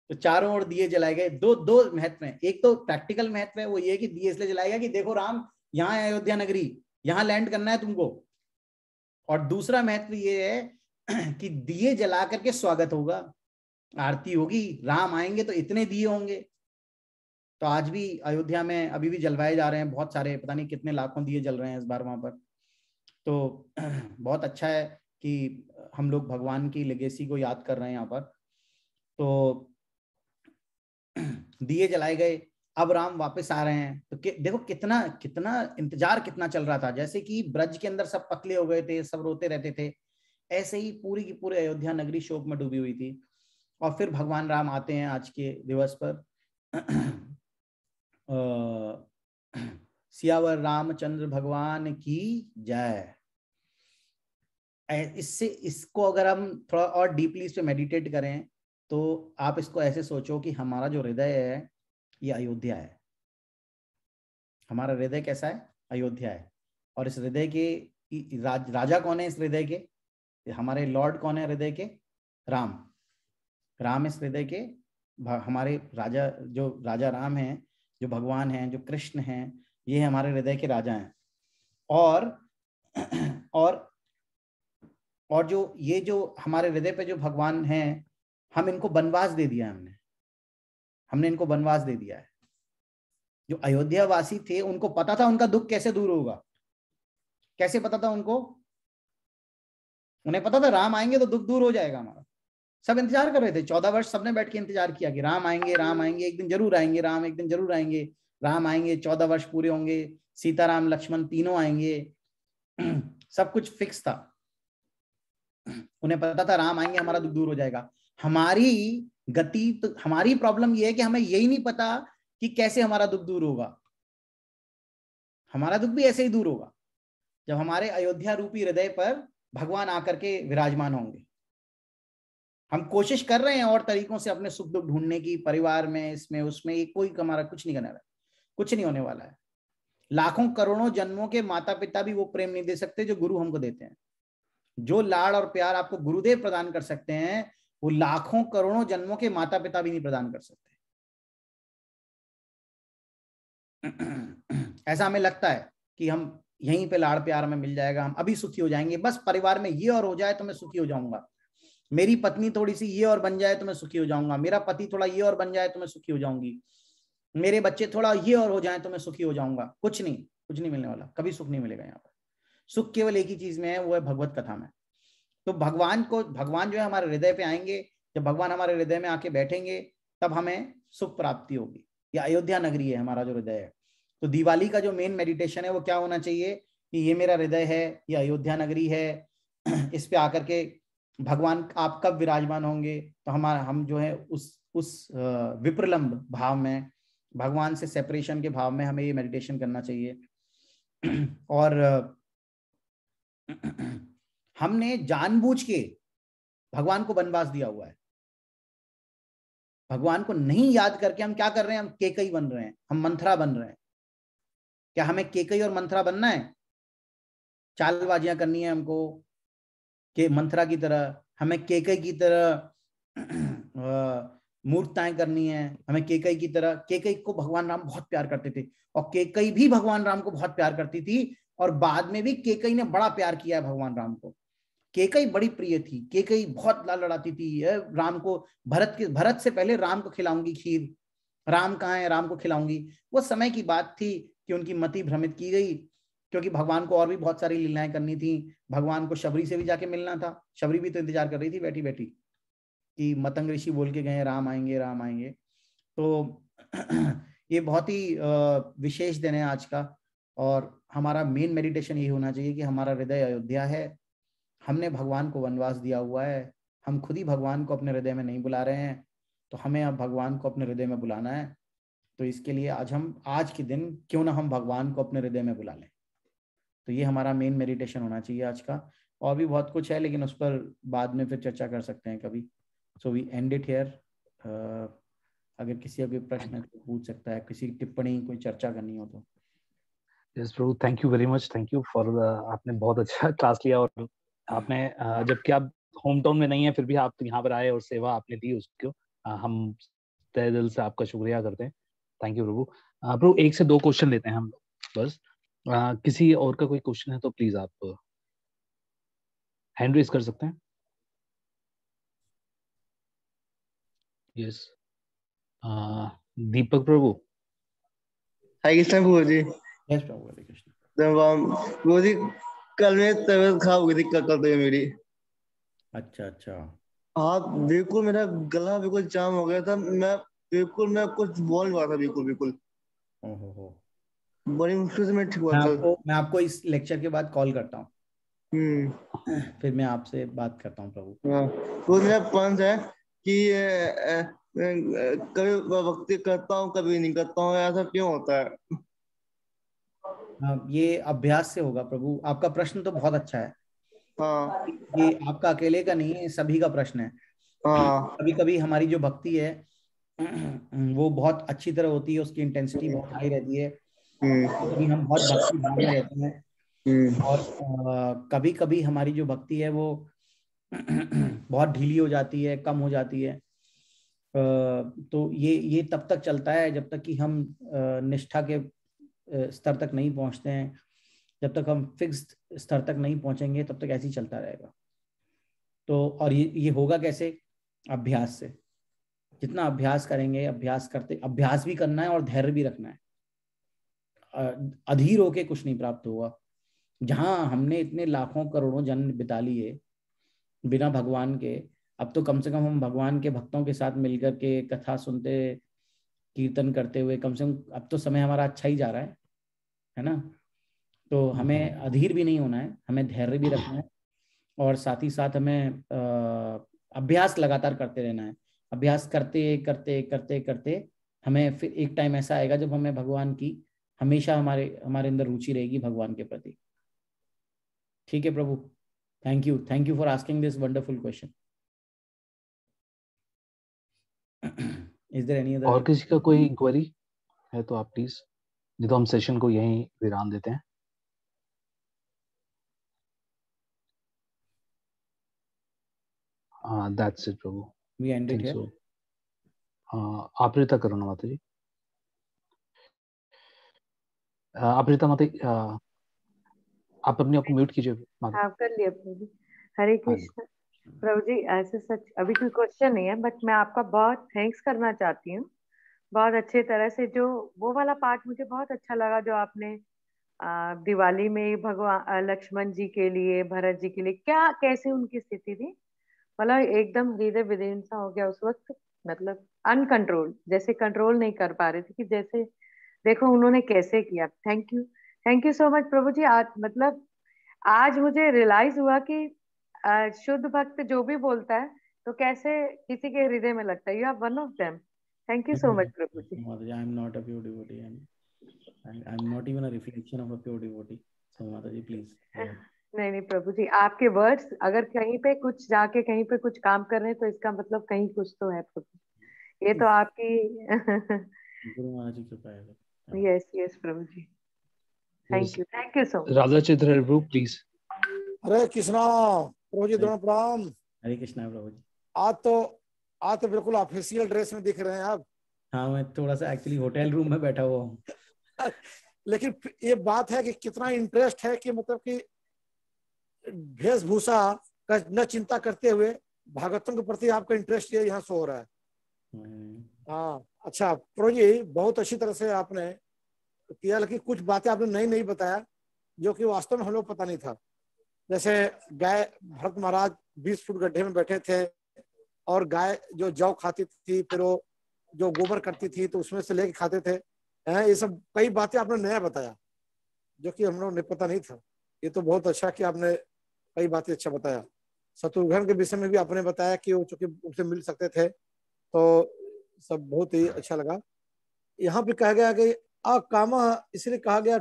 [SPEAKER 1] तो चारों ओर दिए जलाए गए। दो महत्व है, एक तो प्रैक्टिकल महत्व है, वो ये कि दिए इसलिए जलाए गए कि देखो राम यहाँ है अयोध्या नगरी, यहाँ लैंड करना है तुमको। और दूसरा महत्व ये है कि दिए जला करके स्वागत होगा, आरती होगी, राम आएंगे तो इतने दिए होंगे। तो आज भी अयोध्या में अभी भी जलवाए जा रहे हैं बहुत सारे, पता नहीं कितने लाखों दिए जल रहे हैं इस बार वहां पर। तो बहुत अच्छा है कि हम लोग भगवान की लेगेसी को याद कर रहे हैं यहाँ पर। तो दिए जलाए गए, अब राम वापस आ रहे हैं। तो देखो कितना कितना इंतजार कितना चल रहा था। जैसे कि ब्रज के अंदर सब पतले हो गए थे, सब रोते रहते थे, ऐसे ही पूरी की पूरी अयोध्या नगरी शोक में डूबी हुई थी। और फिर भगवान राम आते हैं आज के दिवस पर। सियावर रामचंद्र भगवान की जय। इसको अगर हम थोड़ा और डीपली इस पे मेडिटेट करें तो आप इसको ऐसे सोचो कि हमारा जो हृदय है ये अयोध्या है। हमारा हृदय कैसा है? अयोध्या है। और इस हृदय के राजा कौन है? इस हृदय के हमारे लॉर्ड कौन है हृदय के? राम इस हृदय के हमारे राजा, जो राजा राम हैं, जो भगवान हैं, जो कृष्ण हैं, ये हमारे हृदय के राजा हैं। और जो ये जो हमारे हृदय पे जो भगवान हैं, हम इनको वनवास दे दिया, हमने इनको वनवास दे दिया है। जो अयोध्या वासी थे उनको पता था उनका दुख कैसे दूर होगा। कैसे पता था उनको? उन्हें पता था राम आएंगे तो दुख दूर हो जाएगा हमारा। सब इंतजार कर रहे थे, 14 वर्ष सबने बैठ के इंतजार किया कि राम आएंगे, राम आएंगे, एक दिन जरूर आएंगे, राम एक दिन जरूर आएंगे, राम आएंगे, 14 वर्ष पूरे होंगे, सीताराम लक्ष्मण तीनों आएंगे। सब कुछ फिक्स था। उन्हें पता था राम आएंगे, हमारा दुख दूर हो जाएगा। हमारी गति तो, हमारी प्रॉब्लम यह है कि हमें यही नहीं पता कि कैसे हमारा दुख दूर होगा। हमारा दुख भी ऐसे ही दूर होगा जब हमारे अयोध्या रूपी हृदय पर भगवान आकर के विराजमान होंगे। हम कोशिश कर रहे हैं और तरीकों से अपने सुख दुख ढूंढने की, परिवार में, इसमें उसमें, ये कोई हमारा कुछ नहीं करने वाला, कुछ नहीं होने वाला है। लाखों करोड़ों जन्मों के माता पिता भी वो प्रेम नहीं दे सकते जो गुरु हमको देते हैं। जो लाड़ और प्यार आपको गुरुदेव प्रदान कर सकते हैं, वो लाखों करोड़ों जन्मों के माता पिता भी नहीं प्रदान कर सकते। ऐसा हमें लगता है कि हम यहीं पे लाड़ प्यार में मिल जाएगा, हम अभी सुखी हो जाएंगे, बस परिवार में ये और हो जाए तो मैं सुखी हो जाऊंगा, मेरी पत्नी थोड़ी सी ये और बन जाए तो मैं सुखी हो जाऊंगा, मेरा पति थोड़ा ये और बन जाए तो मैं सुखी हो जाऊंगी, मेरे बच्चे थोड़ा ये और हो जाए तो मैं सुखी हो जाऊंगा। कुछ नहीं मिलने वाला, कभी सुख नहीं मिलेगा यहाँ पर। सुख केवल एक ही चीज में है, वो है भगवत कथा में। तो भगवान जो है हमारे हृदय पे आएंगे, जब भगवान हमारे हृदय में आके बैठेंगे तब हमें सुख प्राप्ति होगी। ये अयोध्या नगरी है हमारा जो हृदय है। तो दिवाली का जो मेन मेडिटेशन है वो क्या होना चाहिए कि ये मेरा हृदय है, ये अयोध्या नगरी है, इस पे आकर के भगवान आप कब विराजमान होंगे, तो हम जो है उस विप्रलंब भाव में, भगवान से सेपरेशन के भाव में हमें ये मेडिटेशन करना चाहिए। और हमने जानबूझ के भगवान को वनवास दिया हुआ है। भगवान को नहीं याद करके हम क्या कर रहे हैं, हम केकई बन रहे हैं, हम मंथरा बन रहे हैं। क्या हमें केकई और मंथरा बनना है? चालबाजियां करनी है हमको के मंथरा की तरह, हमें केकई की तरह मूर्ताएं करनी है, हमें केकई की तरह। केकई को भगवान राम बहुत प्यार करते थे और केकई भी भगवान राम को बहुत प्यार करती थी, और बाद में भी केकई ने बड़ा प्यार किया है भगवान राम को। केकई बड़ी प्रिय थी, केकई बहुत लाल लड़ाती थी राम को। भरत से पहले राम को खिलाऊंगी खीर, राम कहाँ है, राम को खिलाऊंगी। वो समय की बात थी कि उनकी मति भ्रमित की गई, क्योंकि भगवान को और भी बहुत सारी लीलाएं करनी थी। भगवान को शबरी से भी जाके मिलना था, शबरी भी तो इंतजार कर रही थी बैठी बैठी कि मतंग ऋषि बोल के गए राम आएंगे राम आएंगे। तो ये बहुत ही विशेष दिन है आज का, और हमारा मेन मेडिटेशन ये होना चाहिए कि हमारा हृदय अयोध्या है, हमने भगवान को वनवास दिया हुआ है, हम खुद ही भगवान को अपने हृदय में नहीं बुला रहे हैं, तो हमें अब भगवान को अपने हृदय में बुलाना है। तो इसके लिए आज के दिन क्यों ना हम भगवान को अपने हृदय में बुला लें। तो ये हमारा मेन मेडिटेशन होना चाहिए आज का। और भी बहुत कुछ है, लेकिन उस पर बाद में फिर चर्चा कर सकते हैं कभी। So we end it here. अगर किसी का कोई प्रश्न है तो पूछ सकता है, किसी की टिप्पणी, कोई चर्चा करनी हो तो।
[SPEAKER 4] Yes Prabhu, thank you very much, thank you for आपने बहुत अच्छा क्लास लिया, और आपने जबकि आप होम टाउन में नहीं है फिर भी आप यहाँ पर आए और सेवा आपने दी उसको, हम तहे दिल से आपका शुक्रिया करते हैं। थैंक यू प्रभु। प्रभु 1 से 2 क्वेश्चन लेते हैं हम लोग बस। किसी और का कोई क्वेश्चन है तो प्लीज आप हैंड रेज कर सकते हैं। यस, दीपक प्रभु।
[SPEAKER 3] हाय कृष्ण प्रभु जी।
[SPEAKER 1] यस प्रभु, हरे कृष्ण।
[SPEAKER 3] प्रभु जी, कल मेरी तबीयत खराब हो गई थी, कल तो मेरी।
[SPEAKER 1] अच्छा अच्छा।
[SPEAKER 3] हाँ बिल्कुल, मेरा गला बिल्कुल जाम हो गया था, मैं कुछ बोल नहीं पा रहा था, बिल्कुल बिल्कुल।
[SPEAKER 1] ओहो।
[SPEAKER 3] बड़ी मुश्किल से मैं ठीक हुआ कल।
[SPEAKER 1] मैं आपको इस लेक्चर के बाद कॉल करता हूँ, फिर मैं आपसे बात करता हूँ प्रभु।
[SPEAKER 3] हाँ, तो मेरा पंच है कि कभी भक्ति करता हूँ कभी नहीं करता हूँ, ऐसा क्यों होता है?
[SPEAKER 1] ये अभ्यास से होगा प्रभु। आपका प्रश्न तो बहुत अच्छा है।
[SPEAKER 3] हाँ
[SPEAKER 1] ये आपका अकेले का नहीं है, सभी का प्रश्न है।
[SPEAKER 3] हाँ।
[SPEAKER 1] कभी कभी हमारी जो भक्ति है वो बहुत अच्छी तरह होती है, उसकी इंटेंसिटी बहुत हाई रहती है। कभी हम बहुत भक्ति भाव में रहते हैं, और कभी कभी हमारी जो भक्ति है वो बहुत ढीली हो जाती है, कम हो जाती है। तो ये तब तक चलता है जब तक कि हम निष्ठा के स्तर तक नहीं पहुंचते हैं। जब तक हम फिक्स्ड स्तर तक नहीं पहुंचेंगे तब तक ऐसे ही चलता रहेगा। तो और ये होगा कैसे? अभ्यास से। जितना अभ्यास करेंगे, अभ्यास भी करना है और धैर्य भी रखना है। अधीर होके कुछ नहीं प्राप्त होगा। जहां हमने इतने लाखों करोड़ों जन्म बिता लिए बिना भगवान के, अब तो कम से कम हम भगवान के भक्तों के साथ मिलकर के कथा सुनते, कीर्तन करते हुए, कम से कम अब तो समय हमारा अच्छा ही जा रहा है ना। तो हमें अधीर भी नहीं होना है, हमें धैर्य भी रखना है, और साथ ही साथ हमें अभ्यास लगातार करते रहना है। अभ्यास करते करते करते करते हमें फिर एक टाइम ऐसा आएगा जब हमें भगवान की हमेशा हमारे हमारे अंदर रुचि रहेगी भगवान के प्रति। ठीक है Prabhu, thank you for asking this wonderful question. Is there any other?
[SPEAKER 4] और किसी का कोई इंक्वायरी है तो आप प्लीज, नहीं तो हम सेशन को यहीं विराम देते हैं। That's it Prabhu.
[SPEAKER 1] We end it
[SPEAKER 4] Think
[SPEAKER 1] here.
[SPEAKER 4] so. आपृता करो ना माता जी। आपृता माता जी, आप अपने आप को म्यूट कीजिए माता।
[SPEAKER 2] आप कर लिया प्रभु जी। हरे
[SPEAKER 4] हाँ जी।
[SPEAKER 2] कृष्ण। प्रभु जी ऐसे सच अभी कोई क्वेश्चन नहीं है, बट मैं आपका बहुत थैंक्स करना चाहती हूँ। बहुत अच्छे तरह से जो वो वाला पार्ट मुझे बहुत अच्छा लगा जो आपने दिवाली में भगवान लक्ष्मण जी के लिए, भरत जी के लिए क्या कैसे उनकी स्थिति थी, मतलब एकदम हृदय विदीर्ण सा हो गया उस वक्त। मतलब अनकंट्रोल, जैसे कंट्रोल नहीं कर पा रहे थे कि जैसे देखो उन्होंने कैसे किया। थैंक यू सो मच प्रभु जी। आज मतलब आज मुझे रियलाइज हुआ कि शुद्ध भक्त जो भी बोलता है तो कैसे किसी के हृदय में लगता है। You are one of them. Thank you so much प्रभु जी।
[SPEAKER 1] Mataji, I am not a pure devotee, and I am not even a reflection of a pure devotee. So Mataji, please.
[SPEAKER 2] नहीं नहीं प्रभु जी, आपके वर्ड्स अगर कहीं पे कुछ जाके कहीं पे कुछ काम कर रहे हैं तो इसका मतलब कहीं कुछ तो है प्रभु। ये तो आपकी
[SPEAKER 1] गुरु महाराज की कृपा है।
[SPEAKER 2] यस यस प्रभु जी। Thank you so much.
[SPEAKER 4] Radha चित्र प्रभु प्लीज।
[SPEAKER 5] हरे कृष्णा प्रभु जी, दोनों प्रणाम।
[SPEAKER 1] हरे कृष्णा प्रभु जी।
[SPEAKER 5] आज तो बिल्कुल ऑफिशियल ड्रेस में दिख रहे हैं आप।
[SPEAKER 1] हाँ, मैं थोड़ा सा एक्चुअली होटल रूम में बैठा हुआ हूँ।
[SPEAKER 5] लेकिन ये बात है कि कितना इंटरेस्ट है कि मतलब कि वेशभूषा का न चिंता करते हुए भागवतों के प्रति आपका इंटरेस्ट ये यहाँ शो हो रहा है। हाँ अच्छा प्रभु जी, बहुत अच्छी तरह से आपने किया, लेकिन कुछ बातें आपने नई नई बताया जो कि वास्तव में हम लोग पता नहीं था। जैसे गाय, भरत महाराज 20 फुट गड्ढे में बैठे थे और गाय जो जौ खाती थी, फिर वो जो गोबर करती थी तो उसमें से लेके खाते थे। ये सब कई बातें आपने नया बताया जो कि हम लोग ने पता नहीं था। ये तो बहुत अच्छा कि आपने कई बातें अच्छा बताया। शत्रुघ्न के विषय में भी आपने बताया कि वो चूंकि उनसे मिल सकते थे, तो सब बहुत ही अच्छा लगा। यहाँ पे कहा गया कि अकाम, इसलिए कहा गया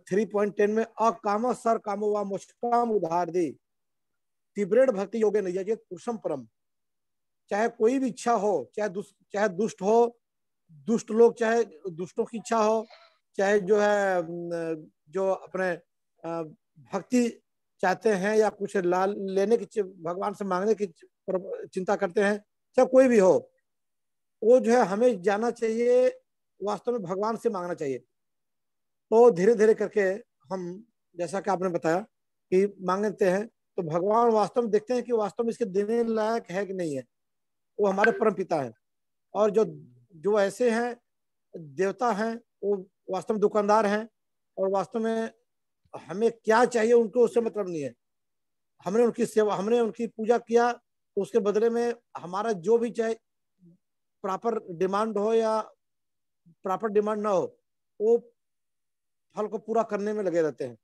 [SPEAKER 5] 3.10 में अकाम सर कामो व मुष्काम उधार दे तीव्रेण भक्ति योगे नहीं जाए पुरुषम परम। चाहे कोई भी इच्छा हो, चाहे दुष्ट हो, दुष्ट लोग चाहे दुष्टों की इच्छा हो, चाहे जो है जो अपने भक्ति चाहते हैं या कुछ लेने की भगवान से मांगने की चिंता करते हैं, चाहे कोई भी हो, वो जो है हमें जाना चाहिए, वास्तव में भगवान से मांगना चाहिए। तो धीरे धीरे करके हम, जैसा कि आपने बताया कि मांगते हैं, तो भगवान वास्तव में देखते हैं कि वास्तव में इसके देने लायक है कि नहीं है। वो हमारे परम पिता है, और जो ऐसे हैं देवता हैं वो वास्तव में दुकानदार हैं, और वास्तव में हमें क्या चाहिए उनको उससे मतलब नहीं है। हमने उनकी सेवा, हमने उनकी पूजा किया, तो उसके बदले में हमारा जो भी चाहे प्रॉपर डिमांड हो या प्रॉपर डिमांड ना हो, वो फल को पूरा करने में लगे रहते हैं।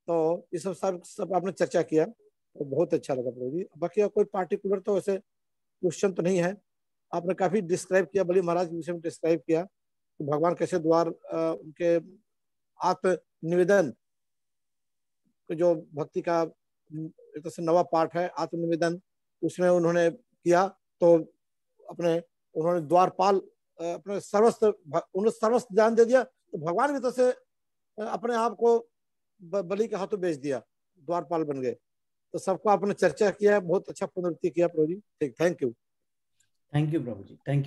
[SPEAKER 5] तो ये सब आपने चर्चा किया, तो बहुत अच्छा लगा प्रभु जी। बाकी कोई पार्टिकुलर तो ऐसे क्वेश्चन तो नहीं है। आपने काफी डिस्क्राइब किया, बलि महाराज के विषय में डिस्क्राइब किया कि भगवान कैसे द्वार उनके आत्म निवेदन, जो भक्ति का एक से नवा पार्ट है आत्मनिवेदन, उसमें उन्होंने किया। तो उन्होंने द्वारपाल अपने सर्वस्व दान दे दिया, तो भगवान भी तो से अपने आप को बलि के हाथों बेच दिया, द्वारपाल बन गए। तो सबको आपने चर्चा किया, बहुत अच्छा पुनरुक्ति किया प्रभु जी। ठीक, थैंक यू
[SPEAKER 1] प्रभु जी, थैंक यू।